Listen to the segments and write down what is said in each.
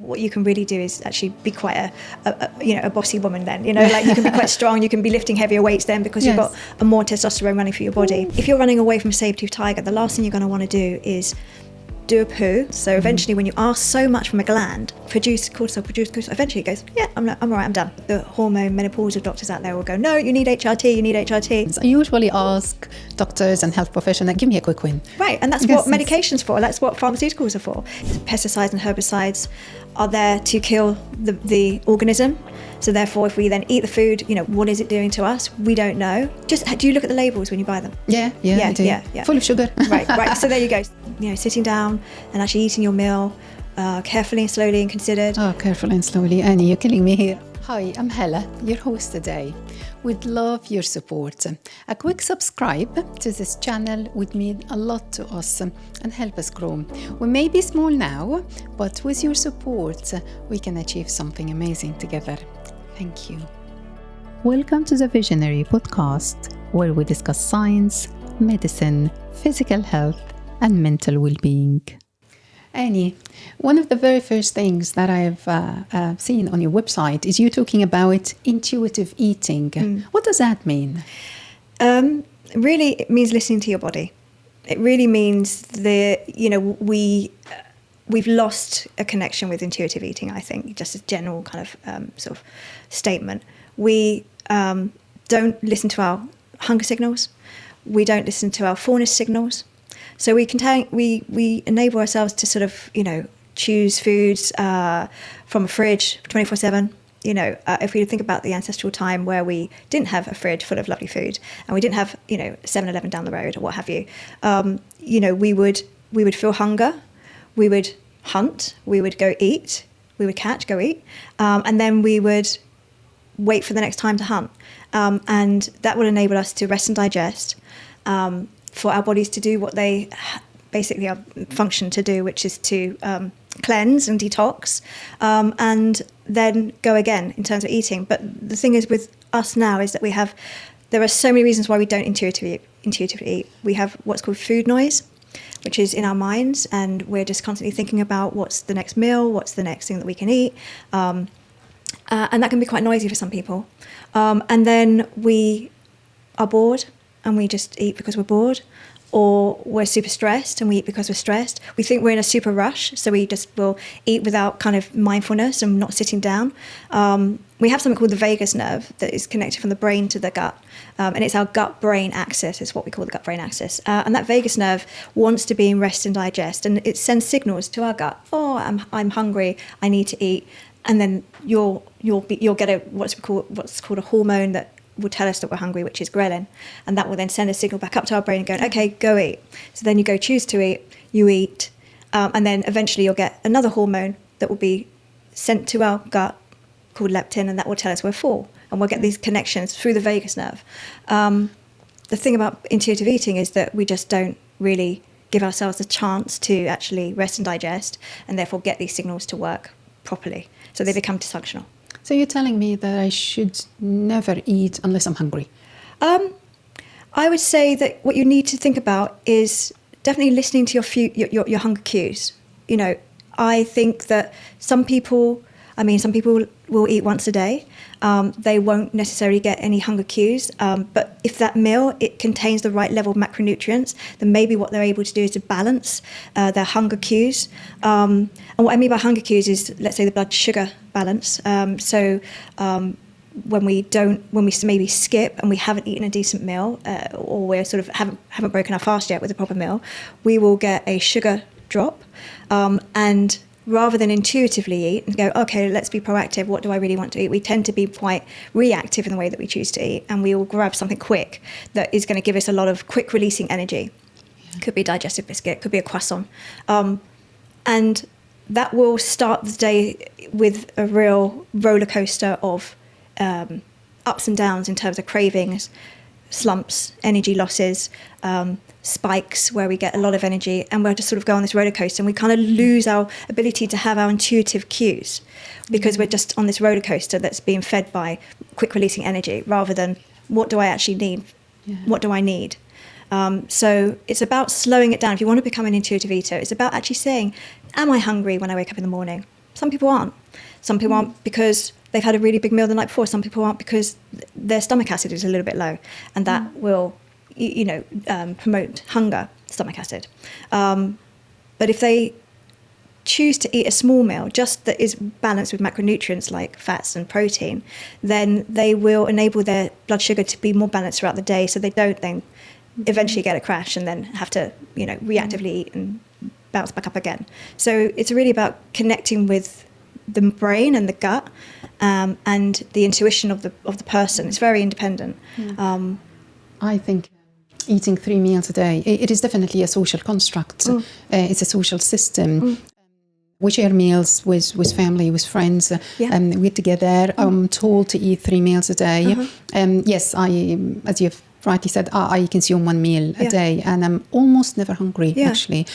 what you can really do is actually be quite a bossy woman then, like you can be quite strong, you can be lifting heavier weights then because you've got a more testosterone running through your body. If you're running away from a saber-toothed tiger, the last thing you're going to want to do is do a poo. So eventually when you ask so much from a gland, produce cortisol, eventually it goes, yeah, I'm all right, I'm done. The hormone menopausal doctors out there will go, no, you need HRT. I usually ask doctors and health professionals, give me a quick win. Right, and that's what medication's for, that's what pharmaceuticals are for. Pesticides and herbicides are there to kill the organism. So therefore, if we then eat the food, what is it doing to us? We don't know. Just do you look at the labels when you buy them? Yeah, I do. Yeah. Full of sugar. Right. So there you go. Sitting down and actually eating your meal carefully and slowly and considered. Oh, carefully and slowly. Annie, you're killing me here. Hi, I'm Hala, your host today. We'd love your support. A quick subscribe to this channel would mean a lot to us and help us grow. We may be small now, but with your support, we can achieve something amazing together. Thank you. Welcome to the Visionary podcast, where we discuss science, medicine, physical health, and mental well-being. Annie, one of the very first things that I've seen on your website is you talking about intuitive eating. What does that mean? Really, it means listening to your body. It really means we've lost a connection with intuitive eating, I think, just a general kind of sort of statement. We don't listen to our hunger signals. We don't listen to our fullness signals. So we enable ourselves to sort of, choose foods from a fridge 24/7. If we think about the ancestral time where we didn't have a fridge full of lovely food and we didn't have, 7-Eleven down the road or what have you, we would feel hunger, we would hunt, we would go eat, we would catch, go eat, and then we would wait for the next time to hunt. And that would enable us to rest and digest, for our bodies to do what they basically are function to do, which is to cleanse and detox, and then go again in terms of eating. But the thing is with us now is that there are so many reasons why we don't intuitively eat. We have what's called food noise, which is in our minds, and we're just constantly thinking about what's the next meal, what's the next thing that we can eat, and that can be quite noisy for some people. And then we are bored and we just eat because we're bored, or we're super stressed and we eat because we're stressed. We think we're in a super rush, so we just will eat without kind of mindfulness and not sitting down. We have something called the vagus nerve that is connected from the brain to the gut, and it's our gut-brain axis. It's what we call the gut-brain axis. And that vagus nerve wants to be in rest and digest, and it sends signals to our gut. Oh, I'm hungry. I need to eat. And then you'll get what's called a hormone that will tell us that we're hungry, which is ghrelin, and that will then send a signal back up to our brain going, okay, go eat. So then you go choose to eat, you eat, and then eventually you'll get another hormone that will be sent to our gut called leptin, and that will tell us we're full, and we'll get these connections through the vagus nerve. The thing about intuitive eating is that we just don't really give ourselves a chance to actually rest and digest, and therefore get these signals to work properly, so they become dysfunctional. So you're telling me that I should never eat unless I'm hungry? I would say that what you need to think about is definitely listening to your hunger cues. I think that some people will eat once a day. They won't necessarily get any hunger cues. But if that meal, it contains the right level of macronutrients, then maybe what they're able to do is to balance their hunger cues. And what I mean by hunger cues is, let's say, the blood sugar balance. When we maybe skip and we haven't eaten a decent meal, or we're sort of haven't broken our fast yet with a proper meal, we will get a sugar drop. And rather than intuitively eat and go, okay, let's be proactive, what do I really want to eat? We tend to be quite reactive in the way that we choose to eat, and we will grab something quick that is going to give us a lot of quick releasing energy. Yeah. Could be a digestive biscuit, could be a croissant. And that will start the day with a real roller coaster of ups and downs in terms of cravings, slumps, energy losses, spikes where we get a lot of energy, and we'll just sort of go on this roller coaster, and we kind of lose our ability to have our intuitive cues because we're just on this roller coaster that's being fed by quick releasing energy rather than what do I actually need? Yeah. What do I need? So it's about slowing it down. If you want to become an intuitive eater, it's about actually saying, am I hungry when I wake up in the morning? Some people aren't. Some people aren't because they've had a really big meal the night before. Some people aren't because their stomach acid is a little bit low, and that will, promote hunger, stomach acid. But if they choose to eat a small meal just that is balanced with macronutrients like fats and protein, then they will enable their blood sugar to be more balanced throughout the day, so they don't then eventually get a crash and then have to, reactively eat and bounce back up again. So it's really about connecting with the brain and the gut, and the intuition of the person. It's very independent. I think eating 3 meals a day, it is definitely a social construct. It's a social system. We share meals with family, with friends. We're together. I'm told to eat 3 meals a day. Yes, as you've rightly said, I consume 1 meal a day, and I'm almost never hungry, actually.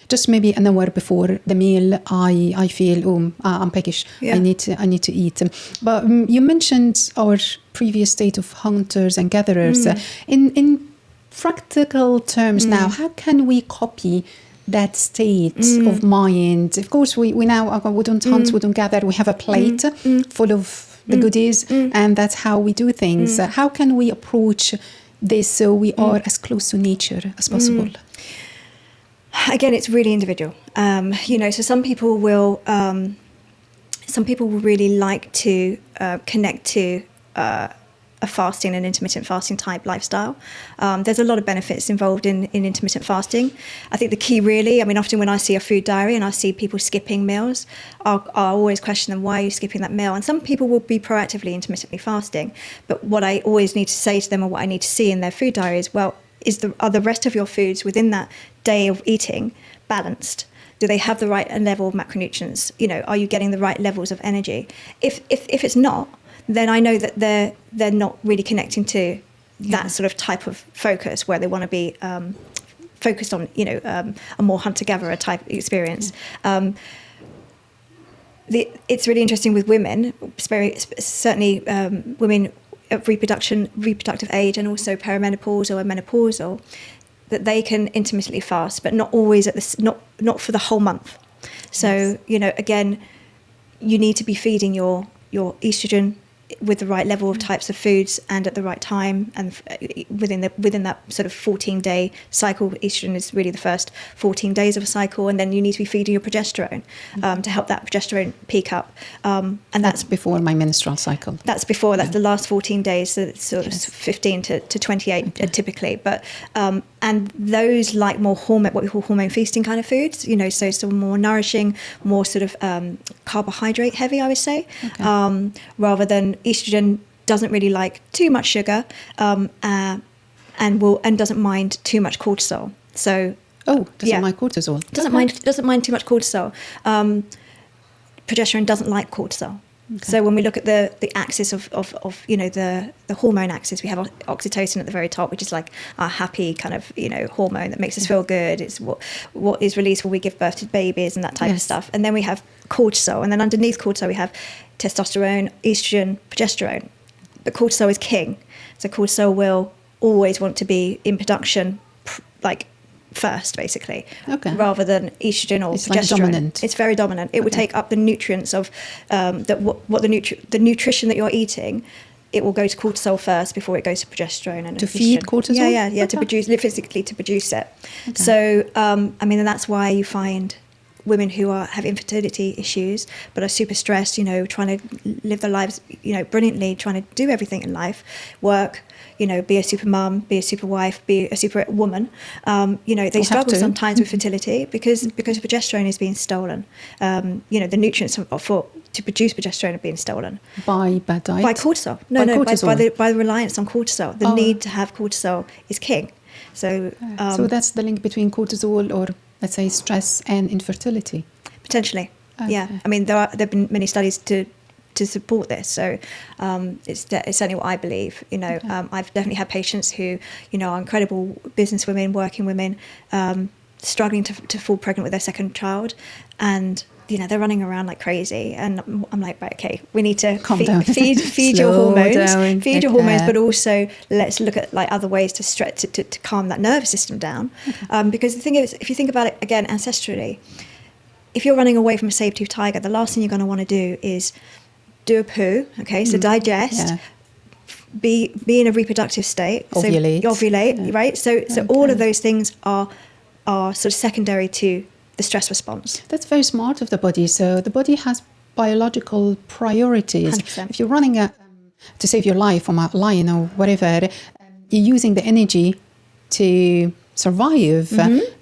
Just maybe an hour before the meal, I feel, I'm peckish. I need to eat. But you mentioned our previous state of hunters and gatherers. In practical terms now, how can we copy that state of mind? Of course, we now we don't hunt, we don't gather. We have a plate full of the goodies, and that's how we do things. How can we approach this so we are as close to nature as possible? Again, it's really individual. So some people will really like to connect to a fasting and intermittent fasting type lifestyle. There's a lot of benefits involved in intermittent fasting. I think the key really, often when I see a food diary and I see people skipping meals, I'll always question them, why are you skipping that meal? And some people will be proactively intermittently fasting. But what I always need to say to them, or what I need to see in their food diary is, are the rest of your foods within that day of eating balanced? Do they have the right level of macronutrients? Are you getting the right levels of energy? If it's not, then I know that they're not really connecting to that sort of type of focus where they want to be focused on a more hunter-gatherer type experience. It's really interesting with women, certainly women of reproductive age, and also perimenopausal and menopausal, that they can intermittently fast, but not always not for the whole month. So again, you need to be feeding your estrogen with the right level of types of foods and at the right time, and within that sort of 14-day cycle. Estrogen is really the first 14 days of a cycle, and then you need to be feeding your progesterone to help that progesterone peak up. And that's before my menstrual cycle. That's before. That's the last 14 days, so it's sort of 15 to 28 typically. But and those like more what we call hormone feasting kind of foods, so some more nourishing, more sort of carbohydrate heavy, I would say, rather than estrogen doesn't really like too much sugar, and doesn't mind too much cortisol. So doesn't mind cortisol. Doesn't mind too much cortisol. Progesterone doesn't like cortisol. Okay. So when we look at the axis of the hormone axis, we have oxytocin at the very top, which is like our happy kind of hormone that makes us feel good. It's what is released when we give birth to babies and that type of stuff. And then we have cortisol, and then underneath cortisol we have testosterone, estrogen, progesterone. But cortisol is king, so cortisol will always want to be in production, first, basically, rather than estrogen or it's progesterone. Like dominant. It's very dominant. It would take up the nutrients of the nutrition that you're eating. It will go to cortisol first before it goes to progesterone and to estrogen. Feed cortisol. Yeah, to produce, physically to produce it. Okay. So and that's why you find women who have infertility issues but are super stressed, trying to live their lives, brilliantly, trying to do everything in life, work, be a super mum, be a super wife, be a super woman. They struggle sometimes with fertility because progesterone is being stolen. The nutrients to produce progesterone are being stolen. By bad diet? By cortisol. By the reliance on cortisol. The need to have cortisol is king. So that's the link between cortisol, or let's say stress, and infertility. Potentially, yeah. There have been many studies to support this. So it's certainly what I believe. I've definitely had patients who are incredible businesswomen, working women, struggling to fall pregnant with their second child, and they're running around like crazy, and I'm like, right, okay, we need to feed your hormones, but also let's look at other ways to stretch to calm that nervous system down. Because the thing is, if you think about it again ancestrally, if you're running away from a saber-toothed tiger, the last thing you're going to want to do is do a poo, okay? So digest, be in a reproductive state. Ovulate. So ovulate, right? So all of those things are sort of secondary to the stress response. That's very smart of the body. So the body has biological priorities. 100%. If you're running to save your life from a lion or whatever, you're using the energy to survive,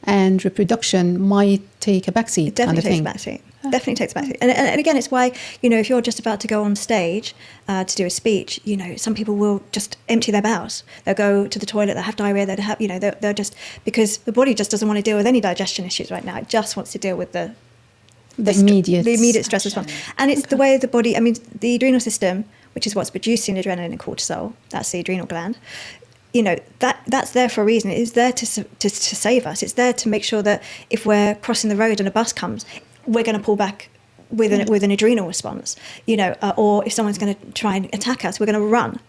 and reproduction might take a backseat. It definitely takes a backseat. Definitely takes a backseat. And again, it's why, if you're just about to go on stage to do a speech, some people will just empty their bowels. They'll go to the toilet, they'll have diarrhea, they'll have, they're just, because the body just doesn't want to deal with any digestion issues right now. It just wants to deal with the immediate stress response. And it's the way the body, the adrenal system, which is what's producing adrenaline and cortisol, that's the adrenal gland, that's there for a reason. It is there to save us. It's there to make sure that if we're crossing the road and a bus comes, we're going to pull back with an adrenal response, or if someone's going to try and attack us, we're going to run.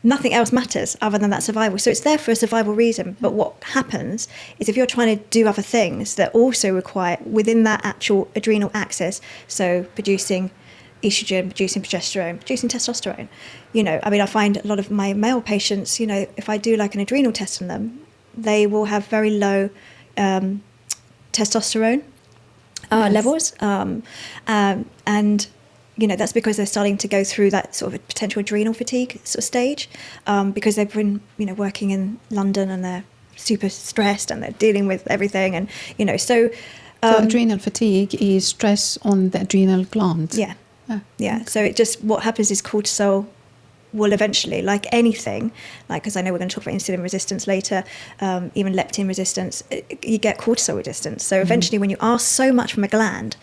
Nothing else matters other than that survival. So it's there for a survival reason. But what happens is if you're trying to do other things that also require within that actual adrenal axis, so producing estrogen, producing progesterone, producing testosterone, I find a lot of my male patients, if I do like an adrenal test on them, they will have very low testosterone levels, and that's because they're starting to go through that sort of potential adrenal fatigue sort of stage, because they've been working in London and they're super stressed and they're dealing with everything, and so adrenal fatigue is stress on the adrenal gland. So it just, what happens is cortisol will eventually, like anything, because I know we're going to talk about insulin resistance later, even leptin resistance, you get cortisol resistance. So eventually when you ask so much from a gland,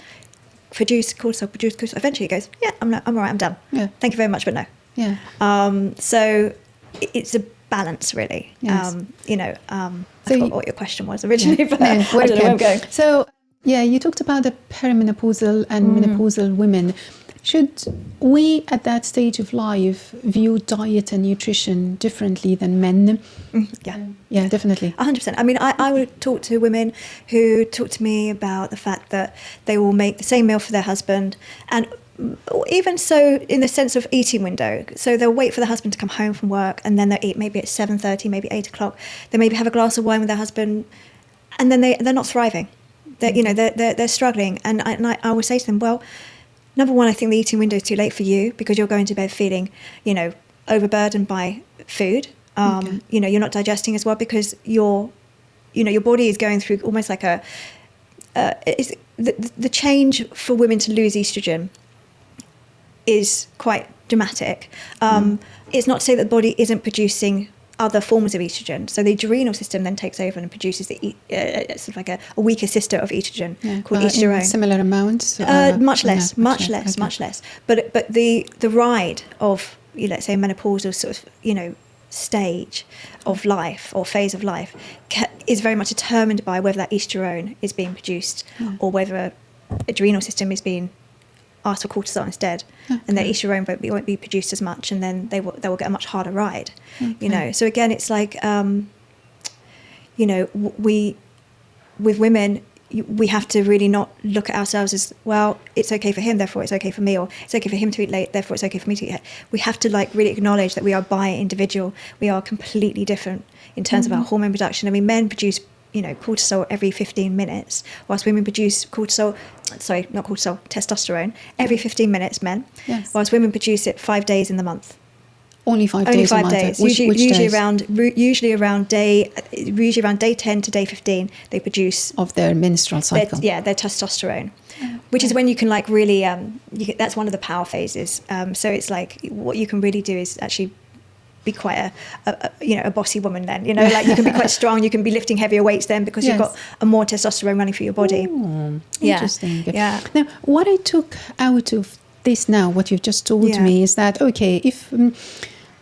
produce cortisol, eventually it goes, I'm all right, I'm done. Thank you very much, but no. So it's a balance, really. I forgot what your question was originally, but I don't know where I'm going. So, you talked about the perimenopausal and menopausal women. Should we, at that stage of life, view diet and nutrition differently than men? Yeah, definitely. 100%. I would talk to women who talk to me about the fact that they will make the same meal for their husband, and even so in the sense of eating window. So they'll wait for the husband to come home from work, and then they'll eat maybe at 7:30, maybe 8 o'clock. They maybe have a glass of wine with their husband, and then they're not thriving. They're struggling. And I always say to them, well, number one, I think the eating window is too late for you, because you're going to bed feeling, overburdened by food. You're not digesting as well, because your body is going through almost like the change for women to lose estrogen is quite dramatic. It's not to say that the body isn't producing other forms of estrogen. So the adrenal system then takes over and produces sort of like a weaker sister of estrogen called estrone. In similar amounts? Much less. But the ride of, let's say, menopausal sort of, stage of life or phase of life is very much determined by whether that estrone is being produced or whether adrenal system is being asked for cortisol instead, and their estrone won't be produced as much, and then they will get a much harder ride. So again, it's like we with women, we have to really not look at ourselves as, well, it's okay for him, therefore it's okay for me, or it's okay for him to eat late, therefore it's okay for me to eat late. We have to really acknowledge that we are individual. We are completely different in terms of our hormone production. Men produce cortisol every 15 minutes, whilst women produce testosterone every 15 minutes, men, whilst women produce it 5 days in the month. Only 5 days. Only 5 days. Which Usually around day 10 to day 15, they produce of their menstrual cycle. Their testosterone, which is when you can really. That's one of the power phases. So it's like what you can really do is actually be quite a bossy woman then. You can be quite strong. You can be lifting heavier weights then, because you've got a more testosterone running through your body. Interesting. Now, what I took out of this now, what you've just told me, is that if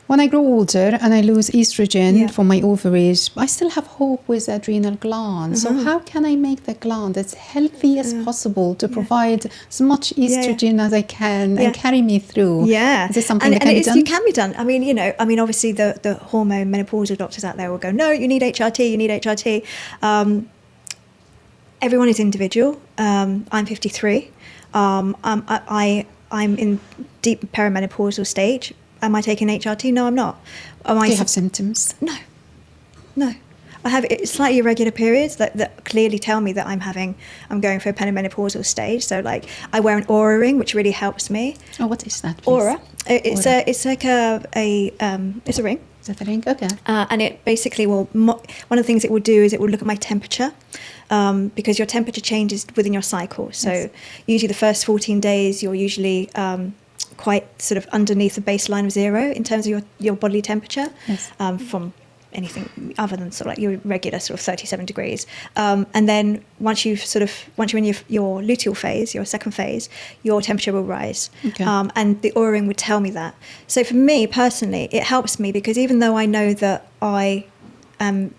when I grow older and I lose estrogen from my ovaries, I still have hope with adrenal glands. So how can I make the gland as healthy as possible to provide as much estrogen as I can and carry me through? Is this something that can be done? It can be done. Obviously the hormone menopausal doctors out there will go, no, you need HRT, everyone is individual. I'm 53. I'm in deep perimenopausal stage. Am I taking HRT? No, I'm not. Do you have symptoms? No. I have slightly irregular periods that clearly tell me that I'm going for a perimenopausal stage. So like I wear an Aura ring, which really helps me. Oh, what is that, please? Aura. It's like it's a ring. Is that a ring? Okay. And it basically will, one of the things it will do is it will look at my temperature, because your temperature changes within your cycle. So usually the first 14 days, you're usually quite sort of underneath the baseline of 0 in terms of your bodily temperature, from anything other than sort of like your regular sort of 37 degrees. And then once you're in your luteal phase, your second phase, your temperature will rise. Okay. And the Aura ring would tell me that. So for me personally, it helps me because even though I know that I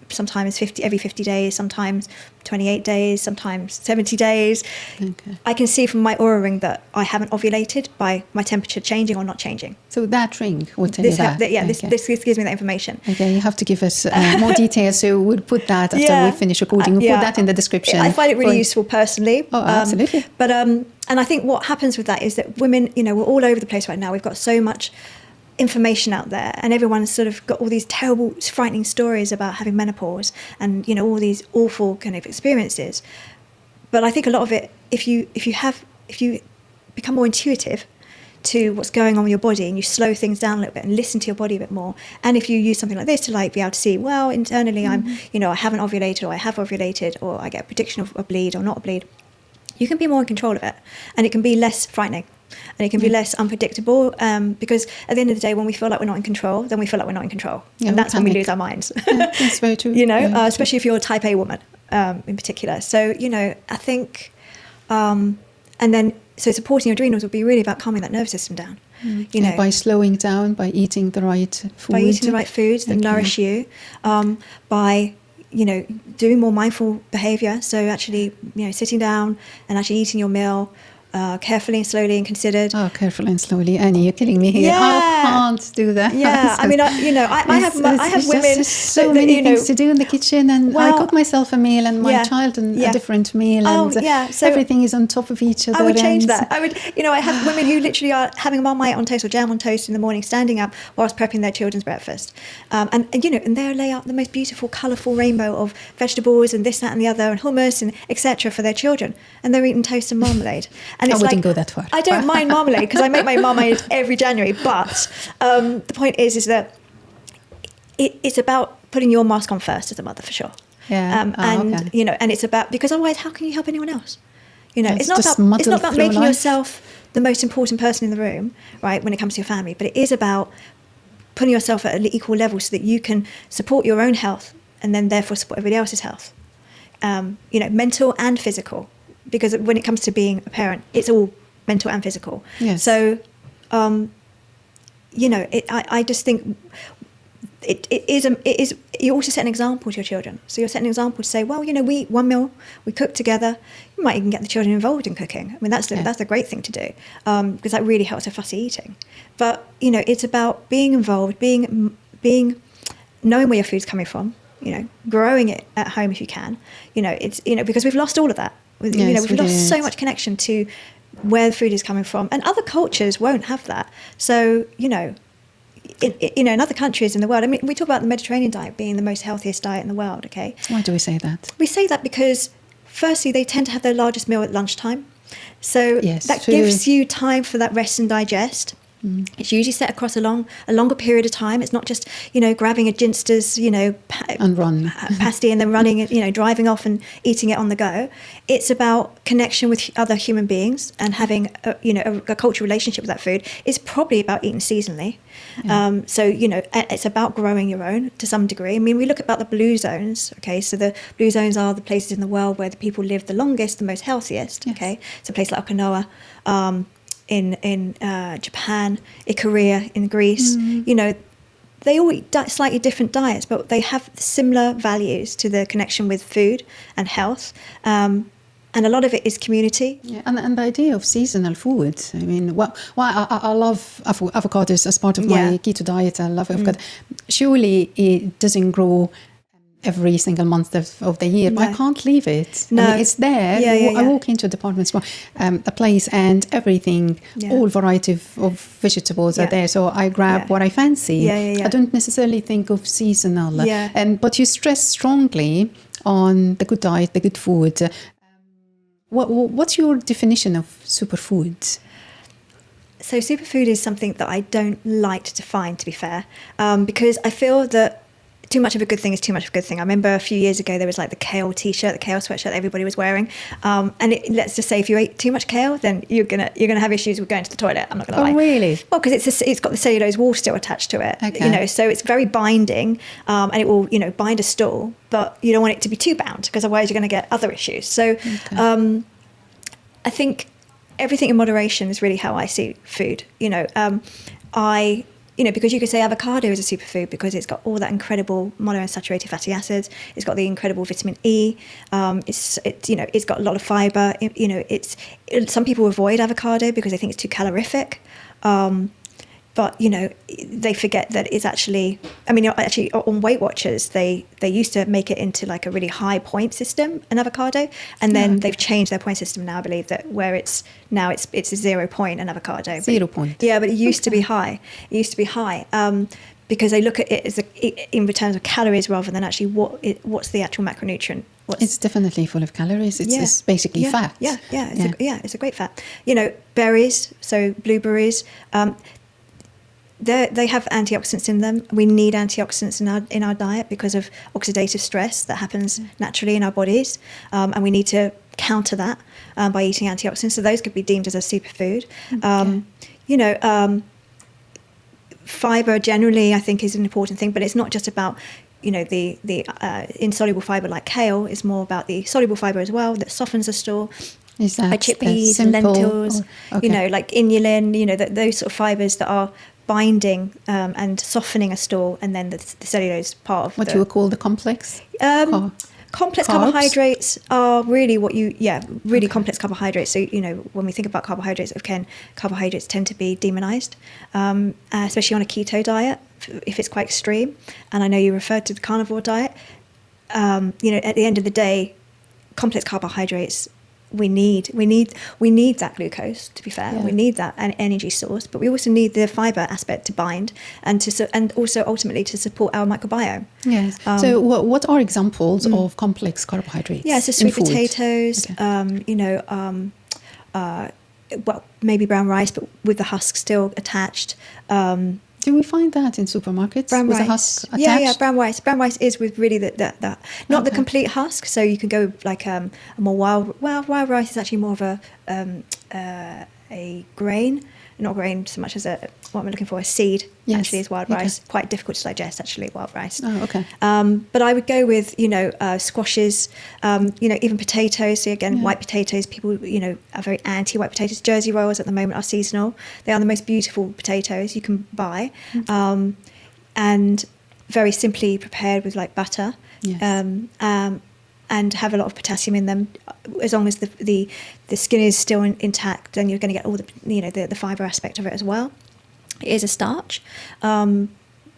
sometimes every 50 days, sometimes 28 days, sometimes 70 days. Okay. I can see from my Aura ring that I haven't ovulated by my temperature changing or not changing. So that ring will tell you that? This gives me that information. Okay, you have to give us more details, so we'll put that after we finish recording. We'll put that in the description. I find it really useful personally. Oh, absolutely. But and I think what happens with that is that women, we're all over the place right now. We've got so much information out there, and everyone's sort of got all these terrible, frightening stories about having menopause and all these awful kind of experiences. But I think a lot of it, if you become more intuitive to what's going on with your body and you slow things down a little bit and listen to your body a bit more, and if you use something like this to like be able to see, well, internally I haven't ovulated, or I have ovulated, or I get a prediction of a bleed or not a bleed, you can be more in control of it, and it can be less frightening. And it can be less unpredictable, because at the end of the day, when we feel like we're not in control, then we feel like we're not in control. And that's when we lose our minds. That's very true. Especially if you're a type A woman in particular. So, I think, and then, so supporting your adrenals would be really about calming that nervous system down. By slowing down, by eating the right food. By eating the right foods that nourish you, by doing more mindful behaviour. So actually, sitting down and actually eating your meal, carefully and slowly and considered. Oh, carefully and slowly, Annie, you're killing me here. Yeah. I can't do that. Yeah, I mean, I have women. There's so many things to do in the kitchen, and I cook myself a meal, and my child a different meal, and so everything is on top of each other. I would change that. I would, I have women who literally are having Marmite on toast or jam on toast in the morning, standing up whilst prepping their children's breakfast, and they lay out the most beautiful, colourful rainbow of vegetables and this, that, and the other, and hummus and etc. for their children, and they're eating toast and marmalade. And I wouldn't go that far. I don't mind marmalade because I make my marmalade every January. But the point is that it's about putting your mask on first as a mother, for sure. Yeah. And it's about, because otherwise, how can you help anyone else? It's not about making life. yourself the most important person in the room, right? When it comes to your family, but it is about putting yourself at an equal level so that you can support your own health and then therefore support everybody else's health. Mental and physical. Because when it comes to being a parent, it's all mental and physical. Yes. So, I just think it is. You also set an example to your children. So you're setting an example to say, well, we eat one meal, we cook together. You might even get the children involved in cooking. I mean, that's a great thing to do, because that really helps with fussy eating. But it's about being involved, being knowing where your food's coming from. Growing it at home if you can. It's because we've lost all of that. We've lost so much connection to where the food is coming from, and other cultures won't have that. So in other countries in the world, I mean, we talk about the Mediterranean diet being the most healthiest diet in the world. Okay, why do we say that? We say that because firstly, they tend to have their largest meal at lunchtime, so that true. gives you time for that rest and digest. It's usually set across a longer period of time. It's not just, grabbing a Ginsters, and run pasty and then running, driving off and eating it on the go. It's about connection with other human beings and having, a cultural relationship with that food. It's probably about eating seasonally. Yeah. It's about growing your own to some degree. I mean, we look about the blue zones. Okay, so the blue zones are the places in the world where the people live the longest, the most healthiest. Yes. Okay, so a place like Okinawa. In Japan, in Korea, in Greece, they all eat slightly different diets, but they have similar values to the connection with food and health. And a lot of it is community. Yeah, and the idea of seasonal food. I mean, I love avocados as part of my keto diet. I love avocado. Surely it doesn't grow every single month of the year, but I can't leave it. No. I mean, it's there. I walk into a department store, a place, and everything, all variety of vegetables are there. So I grab what I fancy. I don't necessarily think of seasonal. But you stress strongly on the good diet, the good food. What's your definition of superfood? So superfood is something that I don't like to define, to be fair, because I feel that too much of a good thing is too much of a good thing. I remember a few years ago there was like the kale t-shirt, the kale sweatshirt that everybody was wearing, and let's just say if you ate too much kale, then you're gonna have issues with going to the toilet. I'm not gonna lie. Oh, really? Well, because it's got the cellulose wall still attached to it. Okay. So it's very binding, and it will bind a stool, but you don't want it to be too bound because otherwise you're going to get other issues. So I think everything in moderation is really how I see food. Because you could say avocado is a superfood because it's got all that incredible monounsaturated fatty acids. It's got the incredible vitamin E. It's got a lot of fiber. Some people avoid avocado because they think it's too calorific. But they forget that it's actually. I mean, actually, on Weight Watchers, they used to make it into like a really high point system, an avocado, and then they've changed their point system now. I believe that where it's a 0 point an avocado. 0 point. Yeah, but it used to be high. It used to be high because they look at it as in terms of calories rather than actually what's the actual macronutrient. It's definitely full of calories. It's basically fat. It's a great fat. Berries, so blueberries. They have antioxidants in them. We need antioxidants in our diet because of oxidative stress that happens naturally in our bodies, and we need to counter that by eating antioxidants. So those could be deemed as a superfood. Fiber generally, I think, is an important thing, but it's not just about the insoluble fiber like kale. It's more about the soluble fiber as well that softens the stool. Is that like chickpeas and lentils? Like inulin. Those sort of fibers that are binding and softening a stool, and then the cellulose part of what you would call the complex. Complex Carbs? Carbohydrates are really complex carbohydrates. So when we think about carbohydrates, carbohydrates tend to be demonized, especially on a keto diet if it's quite extreme. And I know you referred to the carnivore diet. At the end of the day, complex carbohydrates. We need that glucose, to be fair. We need that energy source, but we also need the fiber aspect to bind and also ultimately to support our microbiome. Yes. So what are examples of complex carbohydrates? Yeah, so sweet potatoes, maybe brown rice, but with the husk still attached. Do we find that in supermarkets? Brown with rice. The husk attached? Yeah, brown rice. Brown rice is with really the not the complete husk. So you can go like a more wild rice is actually more of a grain, not grain so much as what I'm looking for, a seed. Yes. Actually, is wild rice. Quite difficult to digest, actually, wild rice. Oh, okay. But I would go with squashes, even potatoes. So again, white potatoes. People are very anti white potatoes. Jersey rolls at the moment are seasonal. They are the most beautiful potatoes you can buy, and very simply prepared with like butter. Yes. And have a lot of potassium in them. As long as the skin is still intact, then you're going to get all the fiber aspect of it as well. It is a starch, but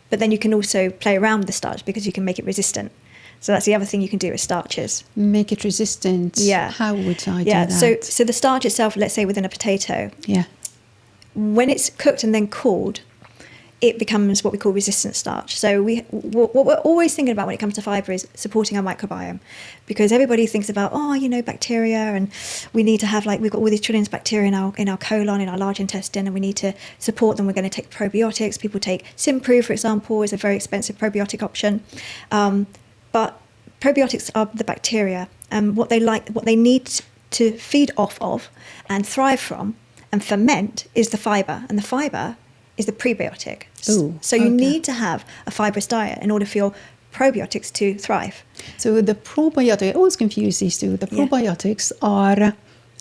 then you can also play around with the starch because you can make it resistant. So that's the other thing you can do with starches. Make it resistant. Yeah. How would I do that? So the starch itself, let's say within a potato. Yeah. When it's cooked and then cooled, it becomes what we call resistant starch. So what we're always thinking about when it comes to fibre is supporting our microbiome, because everybody thinks about bacteria, and we need to have we've got all these trillions of bacteria in our colon, in our large intestine, and we need to support them. We're going to take probiotics. People take Simprove, for example, is a very expensive probiotic option, but probiotics are the bacteria, and what they need to feed off of and thrive from and ferment is the fibre, and the fibre is the prebiotic. Ooh, so you need to have a fibrous diet in order for your probiotics to thrive. So the probiotic, I always confuse these two. The probiotics are,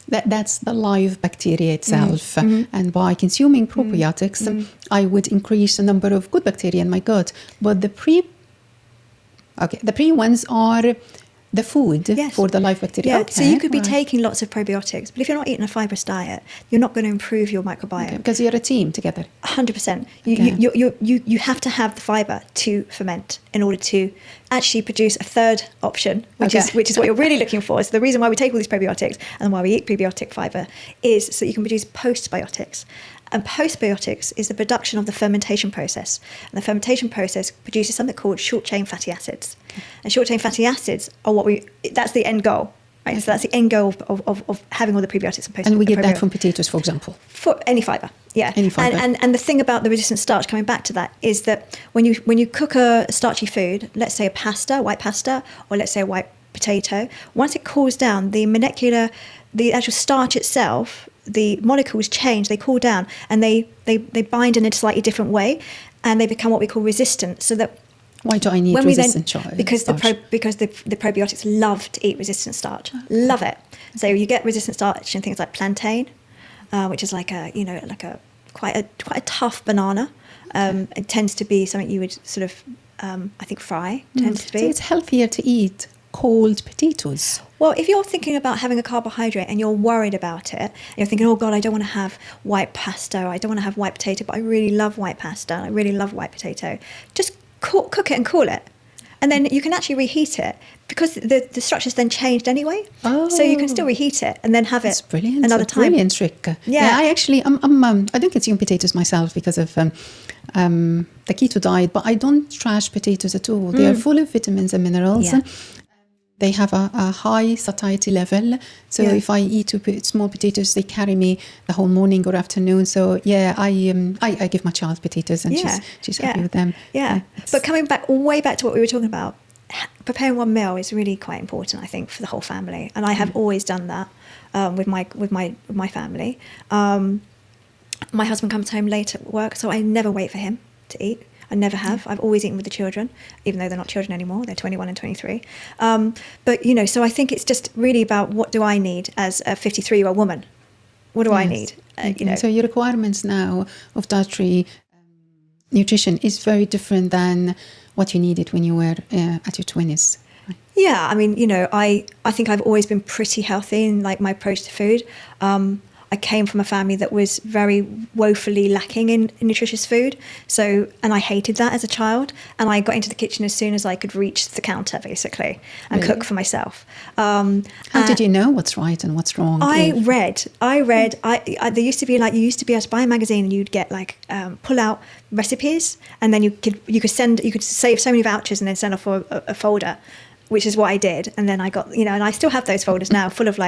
that's the live bacteria itself. And by consuming probiotics, I would increase the number of good bacteria in my gut. But the pre ones are the food for the live bacteria. Yeah, Okay, so you could be taking lots of probiotics, but if you're not eating a fibrous diet, you're not going to improve your microbiome. Okay, because you're a team together. 100%. You have to have the fibre to ferment in order to actually produce a third option, which is what you're really looking for. So the reason why we take all these probiotics and why we eat prebiotic fibre is so you can produce postbiotics. And postbiotics is the production of the fermentation process. And the fermentation process produces something called short-chain fatty acids. And short-chain fatty acids are that's the end goal, right? So that's the end goal of having all the prebiotics and postbiotics. And we get that from potatoes, for example? For any fibre, yeah. Any fibre. And the thing about the resistant starch, coming back to that, is that when you cook a starchy food, let's say a pasta, white pasta, or let's say a white potato, once it cools down, the actual starch itself, the molecules change, they cool down, and they bind in a slightly different way, and they become what we call resistant. So that why do I need resistant starch? Because the probiotics love to eat resistant starch, love it. So you get resistant starch in things like plantain, which is like quite a tough banana. It tends to be something you would sort of I think fry. Tends to be. So it's healthier to eat cold potatoes. Well, if you're thinking about having a carbohydrate and you're worried about it, you're thinking, oh God, I don't want to have white pasta, I don't want to have white potato, but I really love white pasta, I really love white potato, just cook it and cool it. And then you can actually reheat it because the structure's then changed anyway. Oh. So you can still reheat it and then have it another time. Brilliant trick. Yeah, I actually, I don't consume potatoes myself because of the keto diet, but I don't trash potatoes at all. They are full of vitamins and minerals. Yeah. They have a high satiety level. So if I eat two small potatoes, they carry me the whole morning or afternoon. So I give my child potatoes and she's happy with them. Yeah. But coming way back to what we were talking about, preparing one meal is really quite important, I think, for the whole family. And I have always done that with my family. My husband comes home late at work, so I never wait for him to eat. I never have. I've always eaten with the children, even though they're not children anymore. They're 21 and 23. But, so I think it's just really about what do I need as a 53-year-old woman? What do I need? So your requirements now of dietary nutrition is very different than what you needed when you were at your 20s. Right? Yeah, I mean, I think I've always been pretty healthy in like my approach to food. I came from a family that was very woefully lacking in nutritious food. And I hated that as a child. And I got into the kitchen as soon as I could reach the counter, basically, and cook for myself. How did you know what's right and what's wrong? I read. There used to be you used to be able to buy a magazine and you'd get pull out recipes, and then you could save so many vouchers and then send off a folder, which is what I did. And then I got, and I still have those folders now full of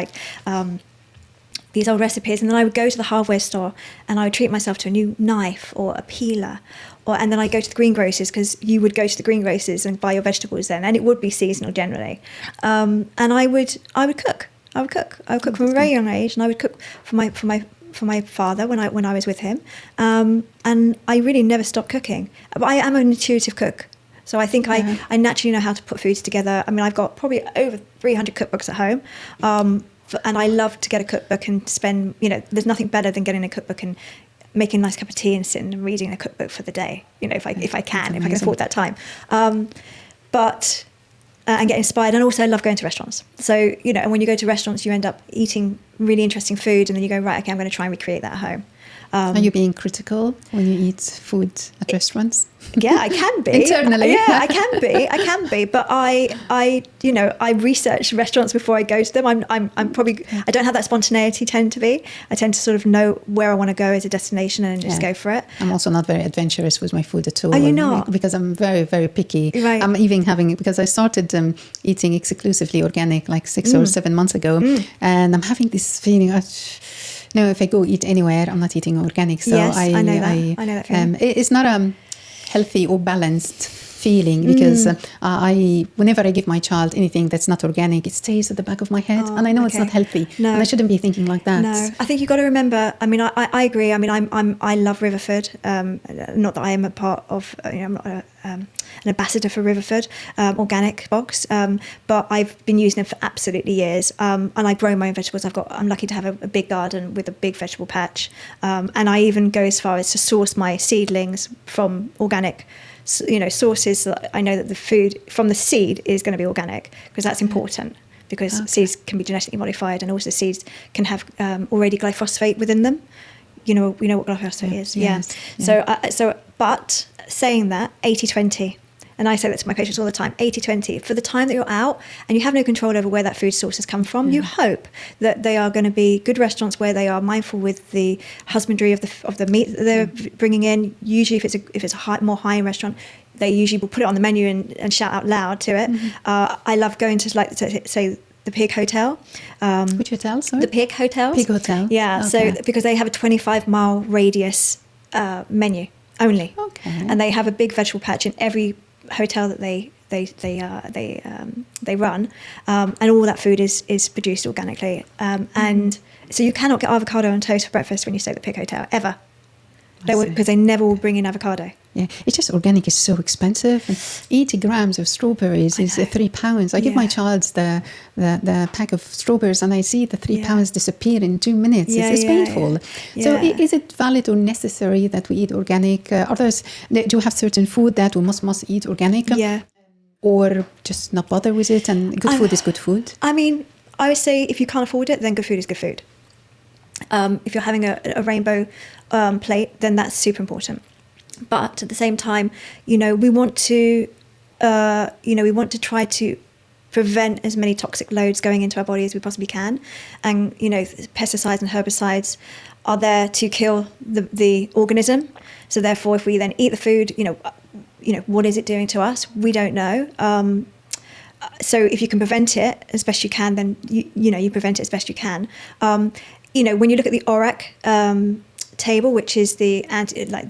these old recipes, and then I would go to the hardware store and I would treat myself to a new knife or a peeler, and then I'd go to the greengrocers, because you would go to the greengrocers and buy your vegetables then, and it would be seasonal generally. And I would cook. I would cook from a very young age, and I would cook for my father when I was with him. And I really never stopped cooking. But I am an intuitive cook. So I think I naturally know how to put foods together. I mean, I've got probably over 300 cookbooks at home. And I love to get a cookbook and spend, there's nothing better than getting a cookbook and making a nice cup of tea and sitting and reading a cookbook for the day, if I can afford that time. And get inspired. And also I love going to restaurants. So, and when you go to restaurants, you end up eating really interesting food, and then you go, right, okay, I'm going to try and recreate that at home. Are you being critical when you eat food at restaurants? Yeah, I can be. Internally. Yeah, I can be. But I research restaurants before I go to them. I'm probably, I don't have that spontaneity I tend to sort of know where I want to go as a destination and just go for it. I'm also not very adventurous with my food at all. Are you not? Because I'm very, very picky. Right. I'm even having it because I started eating exclusively organic like 6 or 7 months ago. And I'm having this feeling, if I go eat anywhere, I'm not eating organic. So yes, I know that. I know that feeling. It's not healthy or balanced feeling, because whenever I give my child anything that's not organic, it stays at the back of my head, and I know it's not healthy. No. And I shouldn't be thinking like that. No, I think you've got to remember. I mean, I agree. I mean, I love river food. Not that I am a part of. I'm not an ambassador for Riverford organic box, but I've been using them for absolutely years, and I grow my own vegetables. I'm lucky to have a big garden with a big vegetable patch, and I even go as far as to source my seedlings from organic sources, so that I know that the food from the seed is going to be organic, because that's important, because seeds can be genetically modified, and also seeds can have already glyphosate within them. We know what glyphosate is. Yes. But saying that, 80-20, and I say that to my patients all the time, 80-20, for the time that you're out and you have no control over where that food source has come from, you hope that they are going to be good restaurants where they are mindful with the husbandry of the meat that they're bringing in. Usually if it's a more high-end restaurant, they usually will put it on the menu and shout out loud to it. I love going to, say, the Pig Hotel. Which hotel, sorry? The Pig Hotels. Pig Hotel. Yeah, okay. So because they have a 25-mile radius menu only. Okay. And they have a big vegetable patch in every hotel that they run, and all that food is produced organically. And so you cannot get avocado on toast for breakfast when you stay at the Pig Hotel, ever. Because they never will bring in avocado. Yeah, it's just organic is so expensive. And 80 grams of strawberries is £3. I give my child the pack of strawberries, and I see the £3 disappear in 2 minutes. It's painful. So is it valid or necessary that we eat organic? Do you have certain food that we must eat organic? Yeah. Or just not bother with it, and good food is good food? I mean, I would say if you can't afford it, then good food is good food. If you're having a rainbow plate, then that's super important. But at the same time, we want to try to prevent as many toxic loads going into our body as we possibly can. And pesticides and herbicides are there to kill the organism. So therefore, if we then eat the food, what is it doing to us? We don't know. So if you can prevent it as best you can, then you prevent it as best you can. When you look at the ORAC table, which is the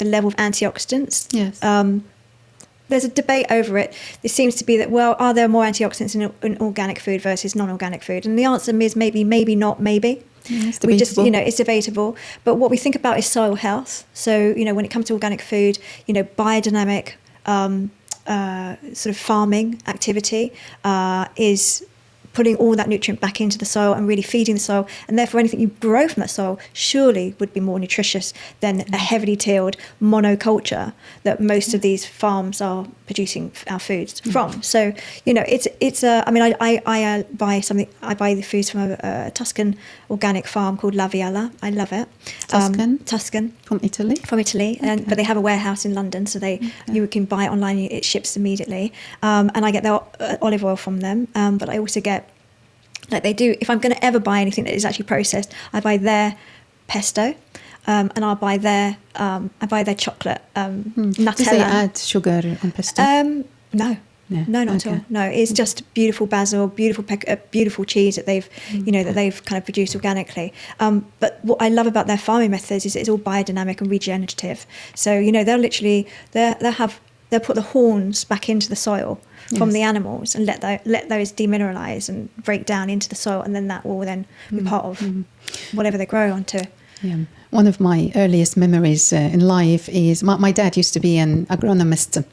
level of antioxidants, yes. There's a debate over it. It seems to be that, well, are there more antioxidants in organic food versus non-organic food? And the answer is maybe, maybe not, maybe. It's debatable. It's debatable. But what we think about is soil health. So, when it comes to organic food, biodynamic sort of farming activity is putting all that nutrient back into the soil and really feeding the soil, and therefore anything you grow from that soil surely would be more nutritious than a heavily tilled monoculture that most of these farms are producing our foods from. So I buy the foods from a Tuscan organic farm called La Viala. I love it. Tuscan from Italy. But they have a warehouse in London, so you can buy it online. It ships immediately, and I get their olive oil from them. But I also get, like they do, if I'm going to ever buy anything that is actually processed, I buy their pesto, and I'll buy their chocolate Nutella. Do they add sugar on pesto? No. Yeah. No, not at all. No, it's just beautiful basil, beautiful cheese that they've, that they've kind of produced organically. But what I love about their farming methods is it's all biodynamic and regenerative. So they'll literally they'll put the horns back into the soil from the animals and let those demineralize and break down into the soil, and then that will then be part of whatever they grow onto. Yeah. One of my earliest memories in life is my dad used to be an agronomist.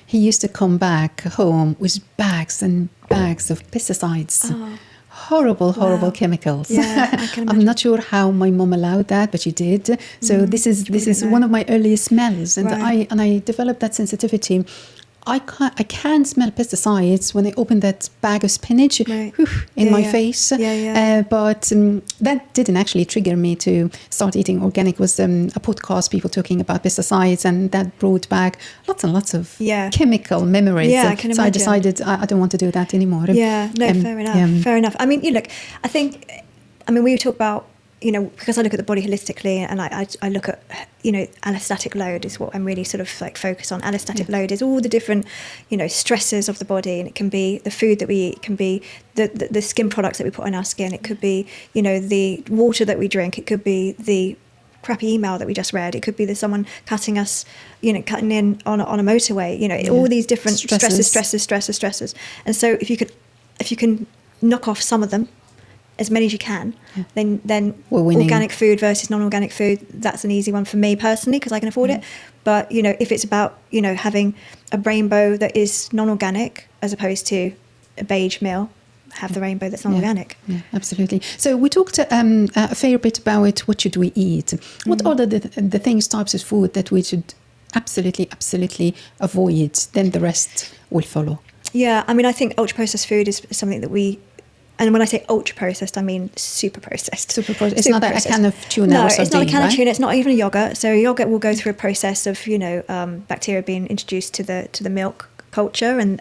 He used to come back home with bags and bags of pesticides. Oh. Horrible chemicals. Yeah, I can imagine. I'm not sure how my mom allowed that, but she did. So this is one of my earliest smells, and I developed that sensitivity. I can smell pesticides when I open that bag of spinach in my face. But that didn't actually trigger me to start eating organic. It was a podcast, people talking about pesticides, and that brought back lots and lots of chemical memories. Yeah, I can imagine. So I decided I don't want to do that anymore. Yeah, no, fair enough. Fair enough. I mean, look, we talk about, because I look at the body holistically, and I look at, allostatic load is what I'm really sort of like focused on. Allostatic load is all the different, stresses of the body, and it can be the food that we eat, it can be the skin products that we put on our skin, it could be, the water that we drink, it could be the crappy email that we just read, it could be someone cutting us, cutting in on a motorway, all these different stresses. And so if you can knock off some of them, as many as you can, then We're winning. organic food versus non-organic food, that's an easy one for me personally because I can afford it. But, if it's about, having a rainbow that is non-organic as opposed to a beige meal, have the rainbow that's non-organic. Yeah, absolutely. So we talked a fair bit about what should we eat. What are the things, types of food that we should absolutely avoid? Then the rest will follow. Yeah, I mean, I think ultra-processed food is something that and when I say ultra-processed, I mean super processed. It's not a can of tuna No, or something, it's not a can right? of tuna. It's not even a yogurt. So yogurt will go through a process of, bacteria being introduced to the milk culture and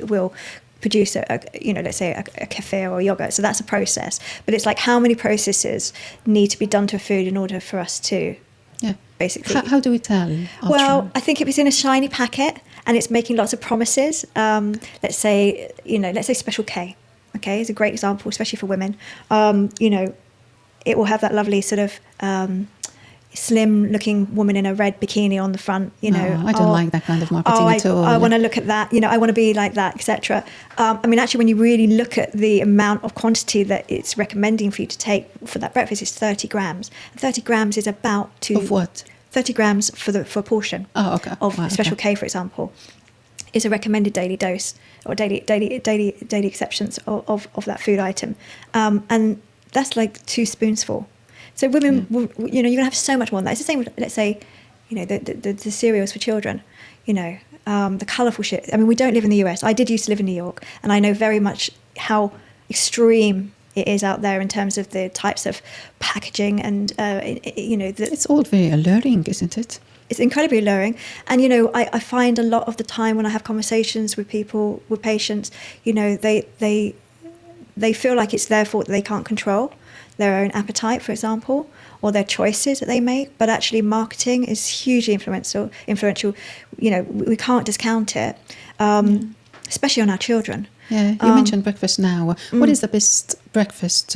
will produce let's say a kefir or yogurt. So that's a process. But it's like how many processes need to be done to a food in order for us to basically... How do we tell? Well, I think if it's in a shiny packet and it's making lots of promises, let's say Special K. Okay, is a great example, especially for women. It will have that lovely sort of slim-looking woman in a red bikini on the front. I don't like that kind of marketing at all. I want to look at that. I want to be like that, etc. Actually, when you really look at the amount of quantity that it's recommending for you to take for that breakfast, it's 30 grams. 30 grams is about Of what? 30 grams for a portion. Oh, okay. Of Special K, for example, is a recommended daily dose or daily acceptance of that food item, and that's like 2 spoonsful. So women, you're gonna have so much more than that. It's the same with, let's say, the cereals for children, the colourful shit. I mean, we don't live in the US. I did used to live in New York, and I know very much how extreme it is out there in terms of the types of packaging and it's all very alluring, isn't it? It's incredibly alluring. And, I find a lot of the time when I have conversations with people, with patients, they feel like it's their fault that they can't control their own appetite, for example, or their choices that they make. But actually marketing is hugely influential. We can't discount it, especially on our children. Yeah, you mentioned breakfast now. What is the best breakfast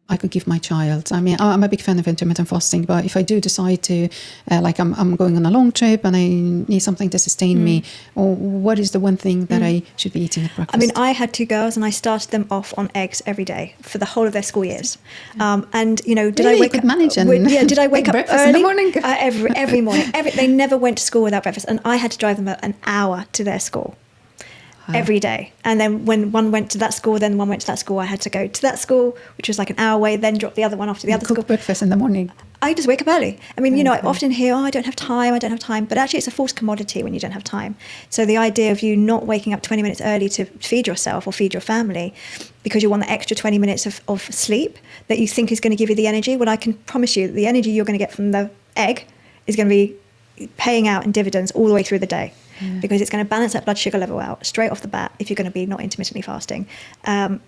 I could give my child? I mean, I'm a big fan of intermittent fasting, but if I do decide to, I'm going on a long trip and I need something to sustain me, or what is the one thing that I should be eating at breakfast? I mean, I had 2 girls and I started them off on eggs every day for the whole of their school years. Did I wake up? Did I wake up breakfast early? in the morning? Every morning. They never went to school without breakfast, and I had to drive them an hour to their school. Every day. And then when one went to that school, then one went to that school, I had to go to that school, which was like an hour away, then drop the other one off to the other school. Breakfast in the morning. I just wake up early. I mean, I often hear, I don't have time. But actually it's a false commodity when you don't have time. So the idea of you not waking up 20 minutes early to feed yourself or feed your family because you want the extra 20 minutes of sleep that you think is going to give you the energy, well, I can promise you that the energy you're going to get from the egg is going to be paying out in dividends all the way through the day. Because it's going to balance that blood sugar level out straight off the bat if you're going to be not intermittently fasting.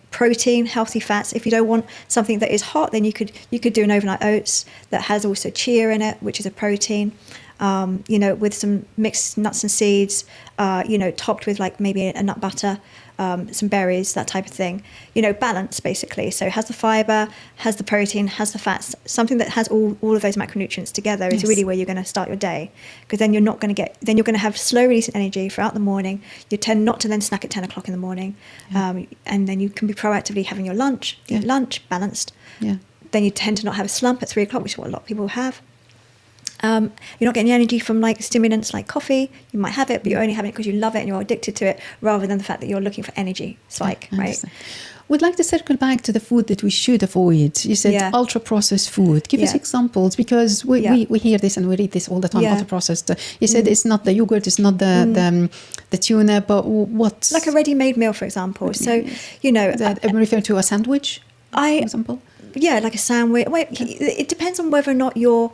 Protein, healthy fats. If you don't want something that is hot, then you could do an overnight oats that has also chia in it, which is a protein. With some mixed nuts and seeds, topped with like maybe a nut butter, some berries, that type of thing. Balance basically. So it has the fiber, has the protein, has the fats. Something that has all of those macronutrients together is really where you're going to start your day, because then you're going to have slow release energy throughout the morning. You tend not to then snack at 10 o'clock in the morning, and then you can be proactively having your lunch, eat lunch balanced. Yeah. Then you tend to not have a slump at 3 o'clock, which is what a lot of people have. You're not getting energy from like stimulants like coffee. You might have it, but you're only having it because you love it and you're addicted to it, rather than the fact that you're looking for energy spike, right? We'd like to circle back to the food that we should avoid. You said ultra-processed food. Give us examples, because we hear this and we read this all the time, ultra-processed. You said it's not the yogurt, it's not the tuna, but what? Like a ready-made meal, for example. So, I'm referring to a sandwich, for example? Yeah, like a sandwich. It depends on whether or not you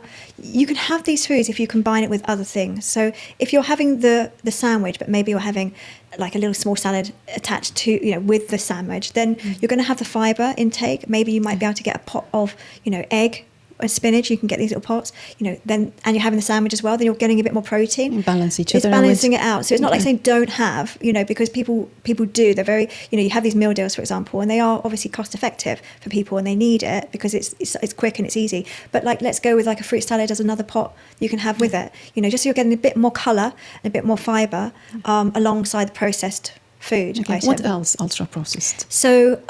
can have these foods if you combine it with other things. So if you're having the sandwich, but maybe you're having like a little small salad attached to, with the sandwich, then you're going to have the fiber intake. Maybe you might be able to get a pot of, egg and spinach. You can get these little pots, and you're having the sandwich as well, then you're getting a bit more protein. And balance each other. It's balancing it out. So it's not like saying don't have, because people do. They're very, you have these meal deals, for example, and they are obviously cost effective for people and they need it because it's quick and it's easy. But like, let's go with like a fruit salad as another pot you can have with it, just so you're getting a bit more colour and a bit more fibre alongside the processed food. Okay. What else ultra processed? So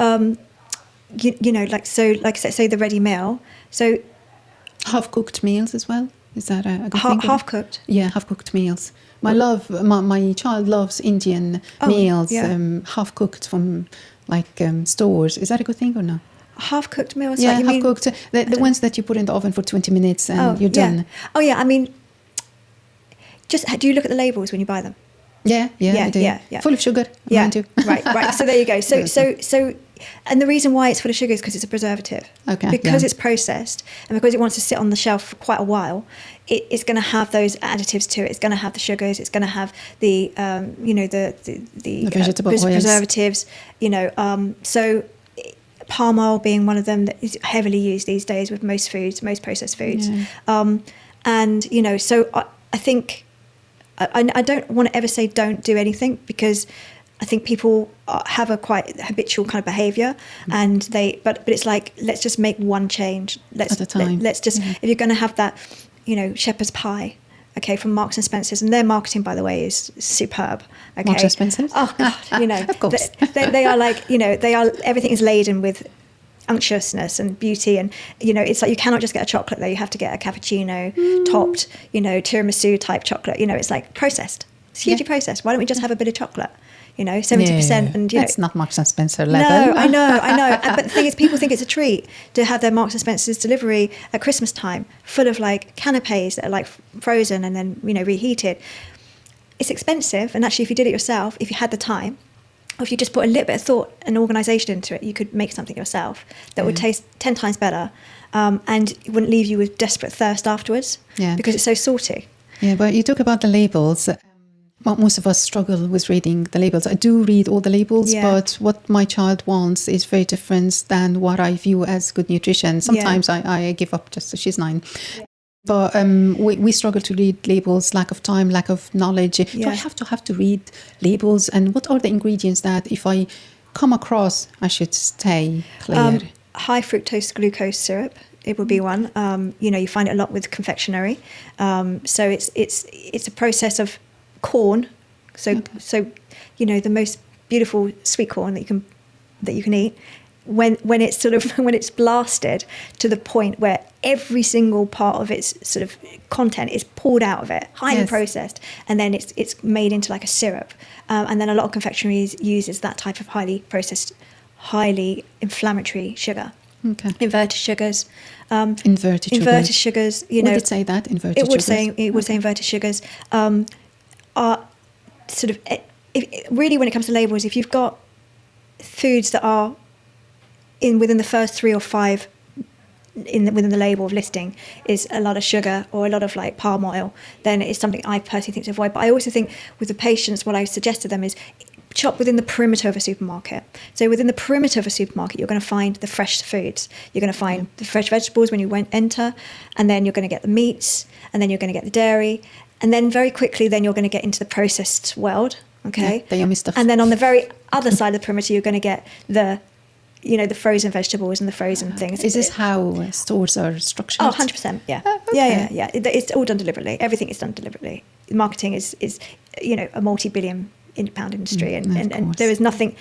you know, like say the ready meal. So Half-cooked meals as well? Is that a good thing? Half-cooked? Yeah, half-cooked meals. My child loves Indian meals, half-cooked from stores. Is that a good thing or no? Half-cooked meals? Yeah, like half-cooked. The ones that you put in the oven for 20 minutes and you're done. Oh, yeah. I mean, do you look at the labels when you buy them? Yeah, I do. Yeah. Full of sugar, mind you. Right. So there you go. So, and the reason why it's full of sugar is because it's a preservative. Okay. Because it's processed and because it wants to sit on the shelf for quite a while, it's going to have those additives to it. It's going to have the sugars. It's going to have the the vegetable oils, preservatives. So palm oil being one of them that is heavily used these days with most foods, most processed foods. Yeah. And so I think. I don't want to ever say don't do anything, because I think people have a quite habitual kind of behaviour, and but it's like, let's just make one change. At a time. Let's just, if you're going to have that, shepherd's pie, okay, from Marks and Spencer's, and their marketing, by the way, is superb. Okay. Marks and Spencer's? Oh God, of course. they are like, everything is laden with unctuousness and beauty, and it's like you cannot just get a chocolate there. You have to get a cappuccino topped, tiramisu type chocolate. It's like processed. It's hugely processed. Why don't we just have a bit of chocolate? 70%, and that's not Marks and Spencer level. No, I know. But the thing is, people think it's a treat to have their Marks and Spencer's delivery at Christmas time, full of like canapes that are like frozen and then reheated. It's expensive, and actually, if you did it yourself, if you had the time, or if you just put a little bit of thought and organisation into it, you could make something yourself that would taste 10 times better, and it wouldn't leave you with desperate thirst afterwards, because it's so salty. Yeah, but you talk about the labels. Well, most of us struggle with reading the labels. I do read all the labels, but what my child wants is very different than what I view as good nutrition. Sometimes I give up just so she's 9. Yeah. But we struggle to read labels, lack of time, lack of knowledge. Do I have to read labels? And what are the ingredients that if I come across, I should stay clear? High fructose glucose syrup, it would be one. You find it a lot with confectionery. So it's a process of corn. So the most beautiful sweet corn that you can eat. When it's blasted to the point where every single part of its sort of content is pulled out of it, highly processed, and then it's made into like a syrup, and then a lot of confectionery uses that type of highly processed, highly inflammatory sugar. Okay. Inverted sugars. Inverted sugars. Would it say that inverted sugars? It would say inverted sugars. Are sort of really, when it comes to labels, if you've got foods that are within the first 3 or 5 within the label of listing is a lot of sugar or a lot of like palm oil, then it's something I personally think to avoid. But I also think with the patients, what I suggest to them is shop within the perimeter of a supermarket. So within the perimeter of a supermarket, you're going to find the fresh foods. You're going to find the fresh vegetables when you enter, and then you're going to get the meats, and then you're going to get the dairy, and then very quickly then you're going to get into the processed world. Okay, the yummy stuff. And then on the very other side of the perimeter, you're going to get the frozen vegetables and the frozen things. Is this how stores are structured? Oh, 100%, yeah. Okay. Yeah. It's all done deliberately. Everything is done deliberately. Marketing is a multi-billion pound industry, and there is nothing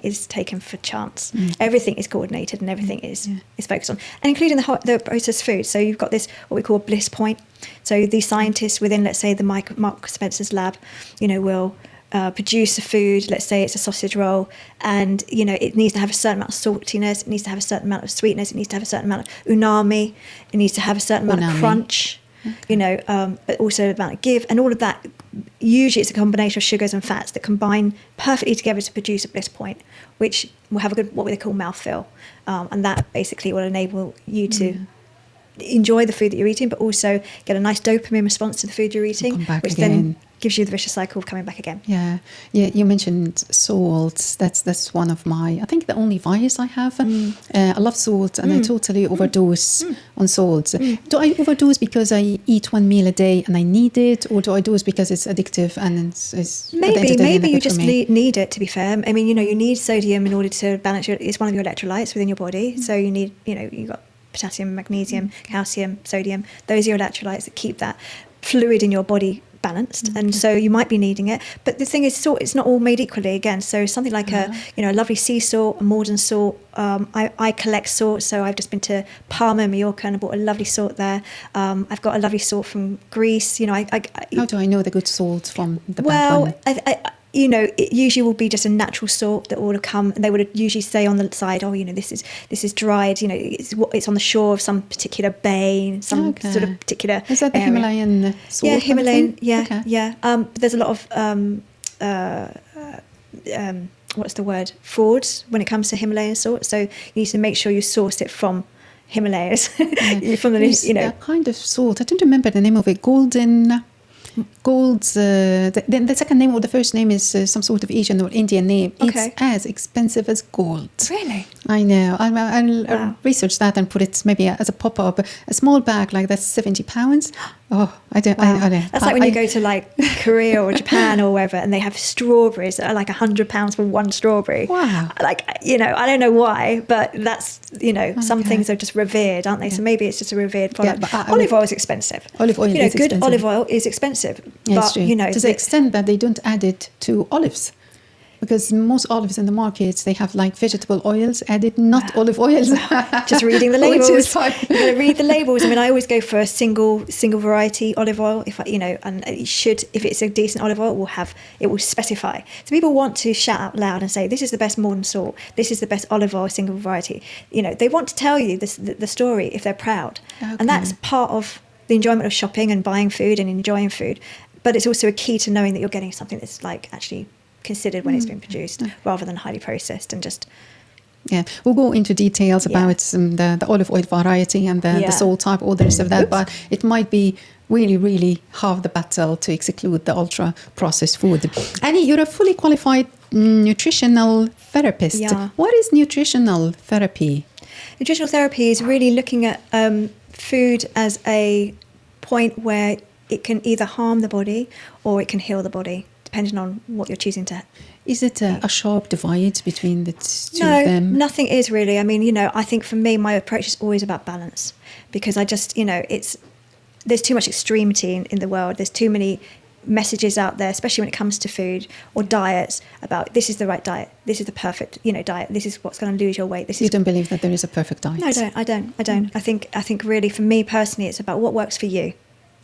is taken for chance. Everything is coordinated, and everything is focused on, and including the processed food. So you've got this, what we call a bliss point. So the scientists within, let's say, the Mark Spencer's lab, will produce a food, let's say it's a sausage roll, and it needs to have a certain amount of saltiness, it needs to have a certain amount of sweetness, it needs to have a certain amount of umami, it needs to have a certain amount of crunch, but also an amount of give, and all of that. Usually it's a combination of sugars and fats that combine perfectly together to produce a bliss point, which will have a good, what they call, mouthfeel, and that basically will enable you to enjoy the food that you're eating, but also get a nice dopamine response to the food you're eating, which then gives you the vicious cycle of coming back again. Yeah. You mentioned salt. That's one of I think the only vice I have. I love salt, and I totally overdose on salt. Do I overdose because I eat one meal a day and I need it, or do I dose because it's addictive and it's maybe you just need it, to be fair. I mean, you need sodium in order to balance it's one of your electrolytes within your body. So you need, you've got potassium, magnesium, calcium, sodium. Those are your electrolytes that keep that fluid in your body balanced, and so you might be needing it. But the thing is, salt, it's not all made equally again. So something like a lovely sea salt, a Morden salt. I collect salt, so I've just been to Palma, Mallorca, and I bought a lovely salt there. I've got a lovely salt from Greece. How do I know the good salt from the well? It usually will be just a natural salt that would have come, and they would usually say on the side, this is dried. It's on the shore of some particular bay, some sort of particular. Is that the area. Himalayan salt? Yeah, Himalayan. Okay. But there's a lot of what's the word? Frauds when it comes to Himalayan salt. So you need to make sure you source it from Himalayas. From a kind of salt. I don't remember the name of it. The second name or the first name is some sort of Asian or Indian name. Okay. It's as expensive as gold. Really? I know. I'll research that and put it maybe as a pop-up. A small bag like that's £70. Oh, I don't. Wow. I don't. That's like when you go to like Korea or Japan or wherever, and they have strawberries that are like £100 for one strawberry. Wow. Like, I don't know why, but that's, some things are just revered, aren't they? Yeah. So maybe it's just a revered product. Yeah, but olive oil is expensive. Olive oil is expensive. Good olive oil is expensive. Yeah, but, to the extent that they don't add it to olives. Because most olives in the markets, they have like vegetable oils added, not olive oils. Just reading the labels. Which is fine. You got to read the labels. I mean, I always go for a single variety olive oil. And it should, if it's a decent olive oil, it will specify. So people want to shout out loud and say, this is the best Morden salt. This is the best olive oil, single variety. They want to tell you the story if they're proud. Okay. And that's part of the enjoyment of shopping and buying food and enjoying food. But it's also a key to knowing that you're getting something that's like actually considered when it's been produced, rather than highly processed and just. Yeah, we'll go into details about the olive oil variety and the salt type, all the rest of that. But it might be really, really half the battle to exclude the ultra processed food. Annie, you're a fully qualified nutritional therapist. Yeah. What is nutritional therapy? Nutritional therapy is really looking at food as a point where it can either harm the body or it can heal the body, depending on what you're choosing to. Is it a sharp divide between the two of them? No, nothing is really. I mean, I think for me, my approach is always about balance, because I just, there's too much extremity in the world. There's too many messages out there, especially when it comes to food or diets, about this is the right diet, this is the perfect, diet, this is what's going to lose your weight. You don't believe that there is a perfect diet? No, I don't. I think really for me personally, it's about what works for you.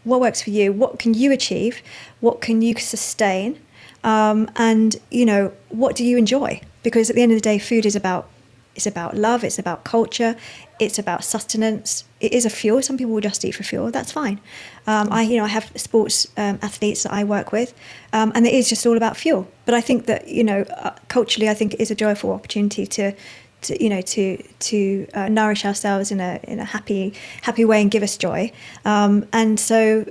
What works for you? What can you achieve? What can you sustain? And what do you enjoy? Because at the end of the day, food is about love. It's about culture. It's about sustenance. It is a fuel. Some people will just eat for fuel. That's fine. I have sports athletes that I work with, and it is just all about fuel. But I think that culturally, I think it is a joyful opportunity to nourish ourselves in a happy way and give us joy. And so,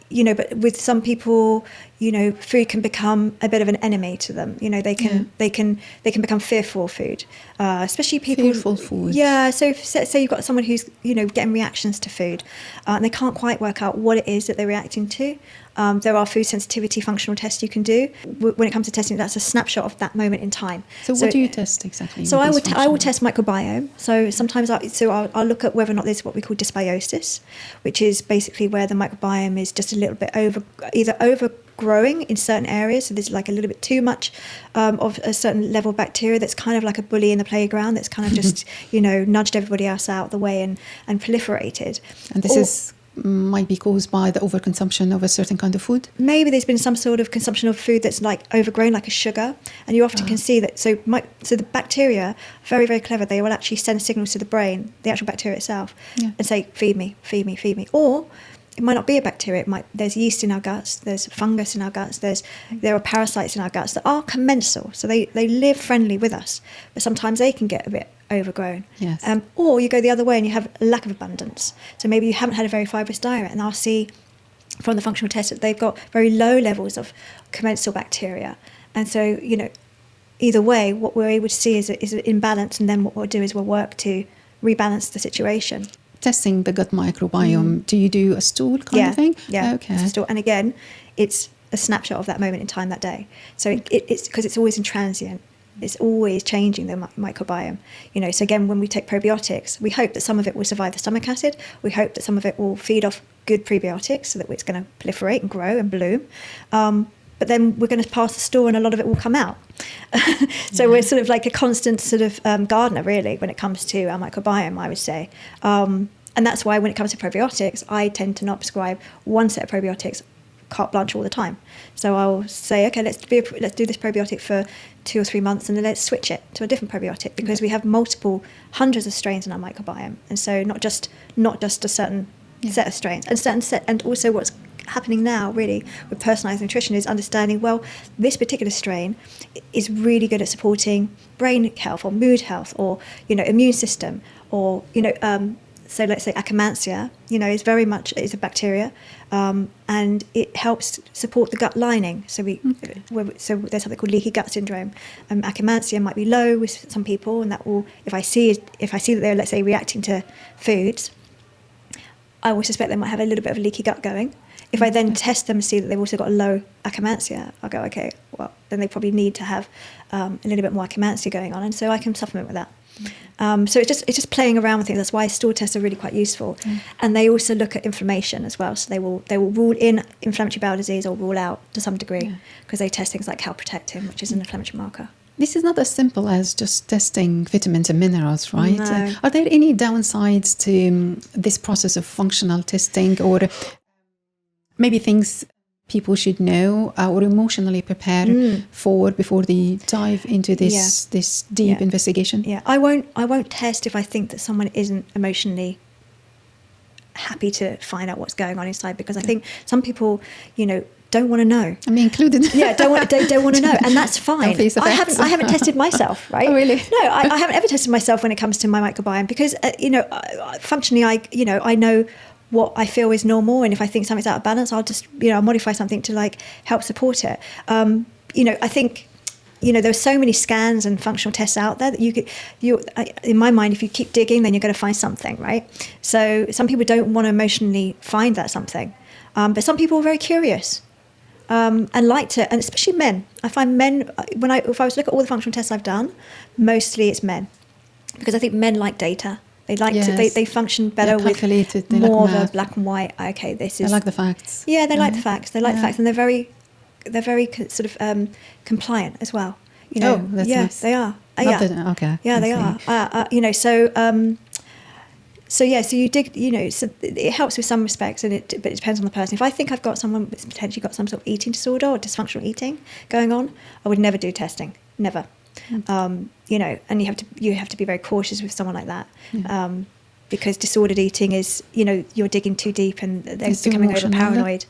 but with some people, food can become a bit of an enemy to them. They can become fearful of food, especially people. Fearful food. Yeah. So say you've got someone who's getting reactions to food, and they can't quite work out what it is that they're reacting to. There are food sensitivity functional tests you can do. When it comes to testing, that's a snapshot of that moment in time. So what do you test exactly? So I will test microbiome. So sometimes I'll look at whether or not there's what we call dysbiosis, which is basically where the microbiome is just a little bit overgrowing in certain areas. So there's like a little bit too much of a certain level of bacteria that's kind of like a bully in the playground that's kind of just nudged everybody else out the way and proliferated. And this might be caused by the overconsumption of a certain kind of food? Maybe there's been some sort of consumption of food that's like overgrown, like a sugar, and you often can see that. So the bacteria, very, very clever, they will actually send signals to the brain, the actual bacteria itself, and say, feed me, feed me, feed me. Or it might not be a bacteria. There's yeast in our guts, there's fungus in our guts, there are parasites in our guts that are commensal, so they live friendly with us, but sometimes they can get a bit overgrown. Yes. Or you go the other way and you have a lack of abundance. So maybe you haven't had a very fibrous diet, and I'll see from the functional test that they've got very low levels of commensal bacteria. And so, either way, what we're able to see is an imbalance, and then what we'll do is we'll work to rebalance the situation. Testing the gut microbiome, do you do a stool kind of thing? Yeah, okay. It's a stool. And again, it's a snapshot of that moment in time that day. So it's because it's always in transient. It's always changing the microbiome. So again, when we take probiotics, we hope that some of it will survive the stomach acid. We hope that some of it will feed off good prebiotics so that it's going to proliferate and grow and bloom. But then we're going to pass the store and a lot of it will come out. So we're sort of like a constant sort of gardener, really, when it comes to our microbiome, I would say. And that's why when it comes to probiotics, I tend to not prescribe one set of probiotics carte blanche all the time. So I'll say, okay, let's do this probiotic for 2 or 3 months, and then let's switch it to a different probiotic, because we have hundreds of strains in our microbiome, and so not just a certain set of strains, and also what's happening now really with personalised nutrition is understanding, well, this particular strain is really good at supporting brain health or mood health or immune system, or so let's say Akkermansia, is very much is a bacteria, and it helps support the gut lining. So so there's something called leaky gut syndrome. Akkermansia might be low with some people, and that will, if I see that they're, let's say, reacting to foods, I will suspect they might have a little bit of leaky gut going. If I then test them and see that they've also got a low Akkermansia, I'll go, okay, well, then they probably need to have a little bit more Akkermansia going on, and so I can supplement with that. So it's just playing around with things. That's why stool tests are really quite useful. And they also look at inflammation as well. So they will rule in inflammatory bowel disease or rule out to some degree, because they test things like calprotectin, which is an inflammatory marker. This is not as simple as just testing vitamins and minerals, right? No. Are there any downsides to this process of functional testing, or maybe things people should know or emotionally prepare for before they dive into this deep investigation? Yeah, I won't test if I think that someone isn't emotionally happy to find out what's going on inside, because I think some people, don't want to know. I mean, included. Yeah, don't want to know, and that's fine. I haven't tested myself, right? Oh, really? No, I haven't ever tested myself when it comes to my microbiome, because functionally, I know what I feel is normal, and if I think something's out of balance, I'll just I'll modify something to help support it. I think there are so many scans and functional tests out there that in my mind, if you keep digging, then you're going to find something, right? So some people don't want to emotionally find that something, but some people are very curious. And like to, and especially men. I find men, if I was to look at all the functional tests I've done, mostly it's men, because I think men like data. They like to. They function better with more of a black and white. Okay, this is. They like the facts. Yeah, they like the facts. They like the facts, and they're very sort of compliant as well. Oh, that's nice. They are. Okay. Yeah, they are. So you dig, so it helps with some respects, but it depends on the person. If I think I've got someone that's potentially got some sort of eating disorder or dysfunctional eating going on, I would never do testing, never. And you have to be very cautious with someone like that, because disordered eating is, you're digging too deep and they're becoming over paranoid.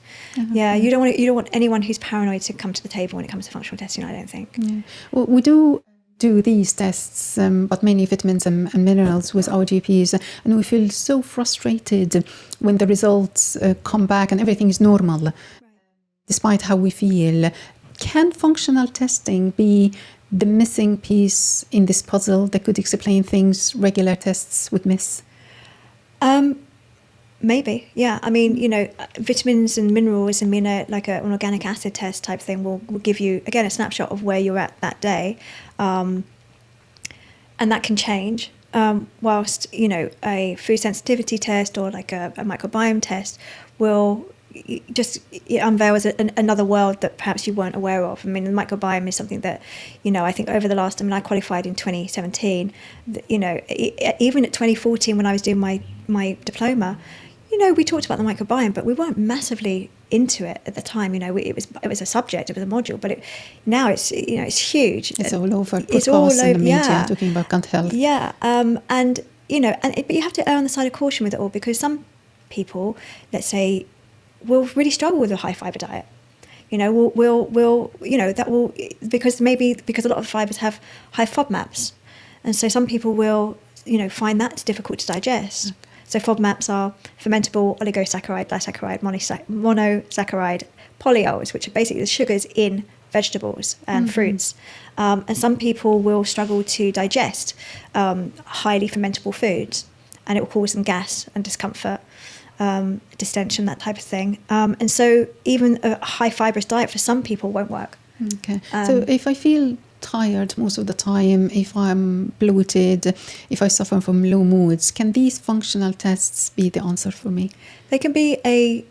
Yeah, you don't want anyone who's paranoid to come to the table when it comes to functional testing, I don't think. Yeah. Well, we do these tests, but mainly vitamins and minerals with our GPs, and we feel so frustrated when the results come back and everything is normal, despite how we feel. Can functional testing be the missing piece in this puzzle that could explain things regular tests would miss? Maybe, yeah. I mean, vitamins and minerals and an organic acid test type thing will give you, again, a snapshot of where you're at that day. And that can change. Whilst, a food sensitivity test or like a microbiome test will it unveils another world that perhaps you weren't aware of. I mean, the microbiome is something that, I think over the last, I qualified in 2017, even at 2014 when I was doing my diploma, we talked about the microbiome, but we weren't massively into it at the time. It was a subject, it was a module, but now it's huge. It's all over. It's all over. In the media, talking about gut health. Yeah, but you have to err on the side of caution with it all, because some people, let's say, will really struggle with a high fibre diet. Because a lot of fibres have high FODMAPs, and so some people will, find that difficult to digest. Okay. So FODMAPs are fermentable oligosaccharide, disaccharide, monosaccharide polyols, which are basically the sugars in vegetables and fruits. And some people will struggle to digest highly fermentable foods, and it will cause them gas and discomfort, distension, that type of thing. And so even a high fibrous diet for some people won't work. Okay. So if I feel tired most of the time, if I'm bloated, if I suffer from low moods, can these functional tests be the answer for me? They can be a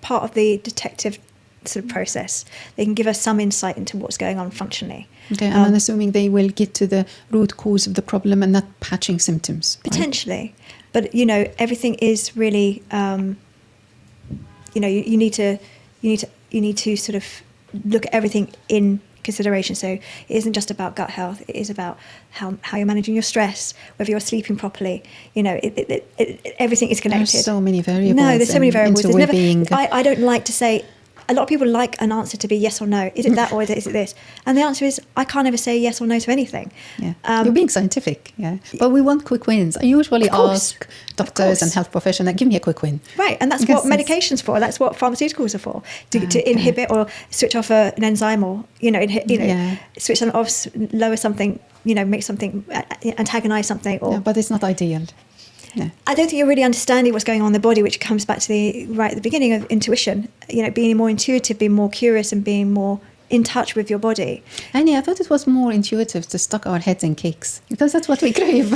part of the detective sort of process. They can give us some insight into what's going on functionally. Okay, and I'm assuming they will get to the root cause of the problem and not patching symptoms. Right? Potentially, but everything is really, you need to sort of look at everything in consideration. So it isn't just about gut health. It is about how you're managing your stress, whether you're sleeping properly. Everything is connected. There's so many variables. No, there's so many variables. There's well-being. I don't like to say. A lot of people like an answer to be yes or no. Is it that or is it this? And the answer is I can't ever say yes or no to anything. Yeah, you're being scientific. Yeah, but we want quick wins. I usually ask doctors and health professionals, give me a quick win. Right, and that's what medication's for. That's what pharmaceuticals are for. To inhibit or switch off an enzyme, or switch them off, lower something. Make something antagonize something. Or but it's not ideal. No. I don't think you're really understanding what's going on in the body, which comes back to right at the beginning of intuition. Being more intuitive, being more curious, and being more in touch with your body. Annie, I thought it was more intuitive to stuck our heads in cakes, because that's what we crave.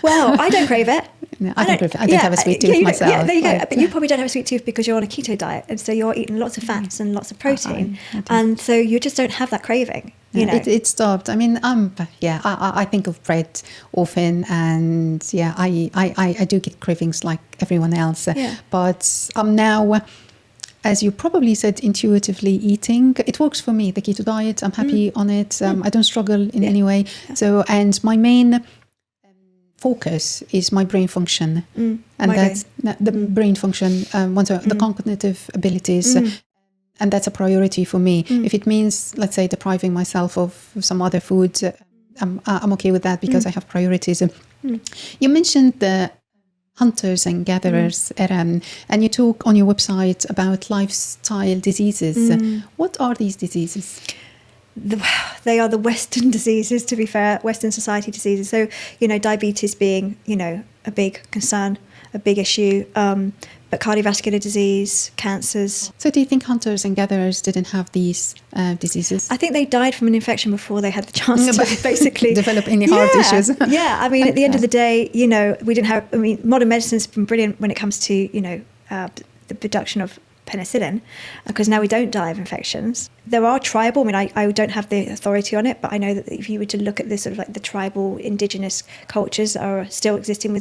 Well, I don't crave it. No, I don't crave it. I don't have a sweet tooth myself. Yeah, there you go. But you probably don't have a sweet tooth because you're on a keto diet, and so you're eating lots of fats and lots of protein, and so you just don't have that craving. It stopped. I mean, I think of bread often, and I do get cravings like everyone else. But I'm now, as you probably said, intuitively eating. It works for me, the keto diet. I'm happy on it. I don't struggle in any way. So, and my main focus is my brain function, and that's the brain function. The cognitive abilities. And that's a priority for me. If it means, let's say, depriving myself of some other food, I'm okay with that because I have priorities. You mentioned the hunters and gatherers, and you talk on your website about lifestyle diseases. What are these diseases? They are the Western diseases, to be fair, Western society diseases. So, diabetes being, a big concern, a big issue. But cardiovascular disease, cancers. So do you think hunters and gatherers didn't have these diseases? I think they died from an infection before they had the chance to basically develop any heart issues. Yeah, I mean, at the end of the day, we didn't have. I mean, modern medicine's been brilliant when it comes to the production of penicillin, because now we don't die of infections. There are tribal, I mean, I don't have the authority on it, but I know that if you were to look at this sort of like the tribal indigenous cultures that are still existing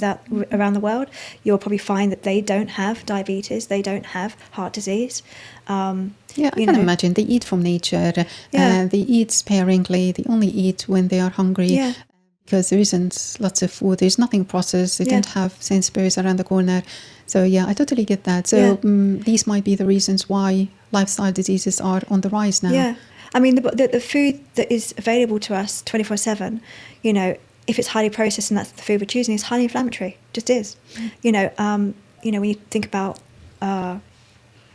around the world, you'll probably find that they don't have diabetes, they don't have heart disease. I can imagine. They eat from nature, they eat sparingly, they only eat when they are hungry. Because there isn't lots of food, there's nothing processed, they don't have Sainsbury's around the corner. So I totally get that. So these might be the reasons why lifestyle diseases are on the rise now. Yeah, I mean the food that is available to us 24/7, if it's highly processed and that's the food we're choosing, it's highly inflammatory. Just is. When you think about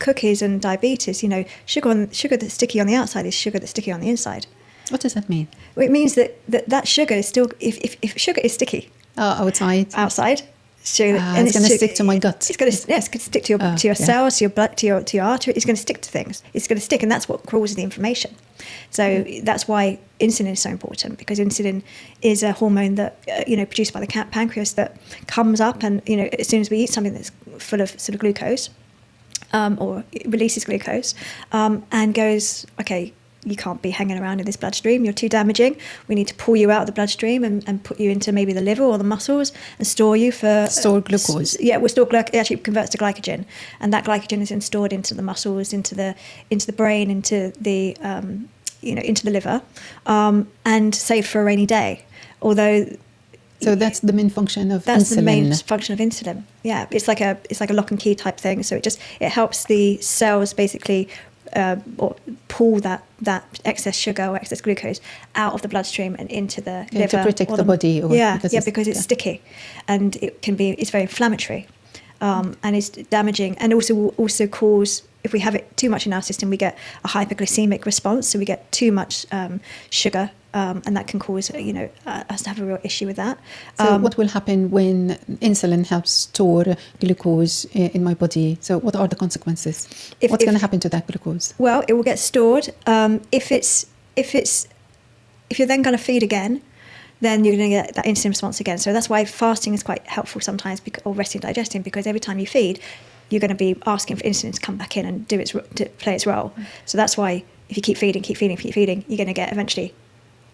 cookies and diabetes, sugar that's sticky on the outside is sugar that's sticky on the inside. What does that mean? Well, it means that sugar is still, if sugar is sticky outside, sugar, and it's going to stick to my gut. It's going to stick to your cells, to your blood, to your artery. It's going to stick to things. It's going to stick, and that's what causes the inflammation. So that's why insulin is so important, because insulin is a hormone that produced by the pancreas that comes up, and as soon as we eat something that's full of sort of glucose, or it releases glucose, and goes, okay, you can't be hanging around in this bloodstream, you're too damaging, we need to pull you out of the bloodstream and put you into maybe the liver or the muscles and store you for... Store glucose. It actually converts to glycogen, and that glycogen is then stored into the muscles, into the brain, into the into the liver, and saved for a rainy day. Although... So that's the main function of insulin. That's the main function of insulin. Yeah, it's like a lock and key type thing. So it helps the cells basically or pull that excess sugar or excess glucose out of the bloodstream and into the liver to protect the body. Because it's sticky, and it's very inflammatory, and it's damaging, and will also cause, if we have it too much in our system, we get a hyperglycemic response. So we get too much sugar. And that can cause, us to have a real issue with that. So what will happen when insulin helps store glucose in my body? So what are the consequences? What's going to happen to that glucose? Well, it will get stored. If it's if you're then going to feed again, then you're going to get that insulin response again. So that's why fasting is quite helpful sometimes, or resting digesting, because every time you feed, you're going to be asking for insulin to come back in and to play its role. So that's why if you keep feeding, you're going to get eventually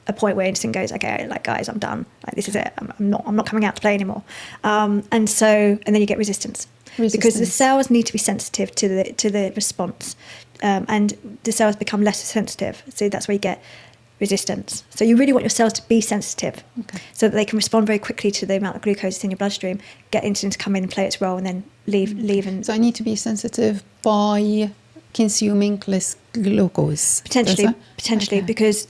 a point where insulin goes, okay, like, guys, I'm done. Like, this is it. I'm not coming out to play anymore. And then you get resistance. Because the cells need to be sensitive to the response, and the cells become less sensitive. So that's where you get resistance. So you really want your cells to be sensitive, so that they can respond very quickly to the amount of glucose that's in your bloodstream, get insulin to come in and play its role, and then leave. And so I need to be sensitive by consuming less glucose. Potentially, okay. Because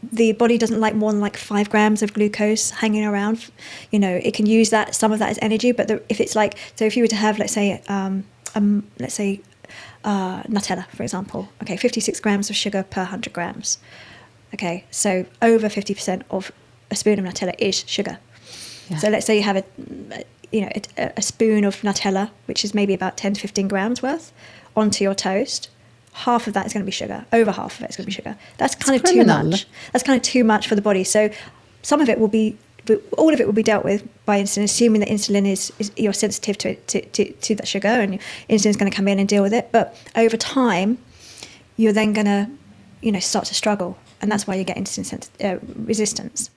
the body doesn't like more than like 5 grams of glucose hanging around. You know, it can use some of that as energy, but if it's like, so if you were to have, let's say Nutella, for example, 56 grams of sugar per 100 grams. Okay, so over 50% of a spoon of Nutella is sugar. Yeah. So let's say you have a spoon of Nutella, which is maybe about 10 to 15 grams worth, onto your toast. Half of that is going to be sugar. Over half of it is going to be sugar. That's kind of too much. That's kind of too much for the body. So some of it will be, all of it will be dealt with by insulin, assuming that insulin is you're sensitive to that sugar, and insulin is going to come in and deal with it. But over time, you're then going to, start to struggle, and that's why you get insulin resistance.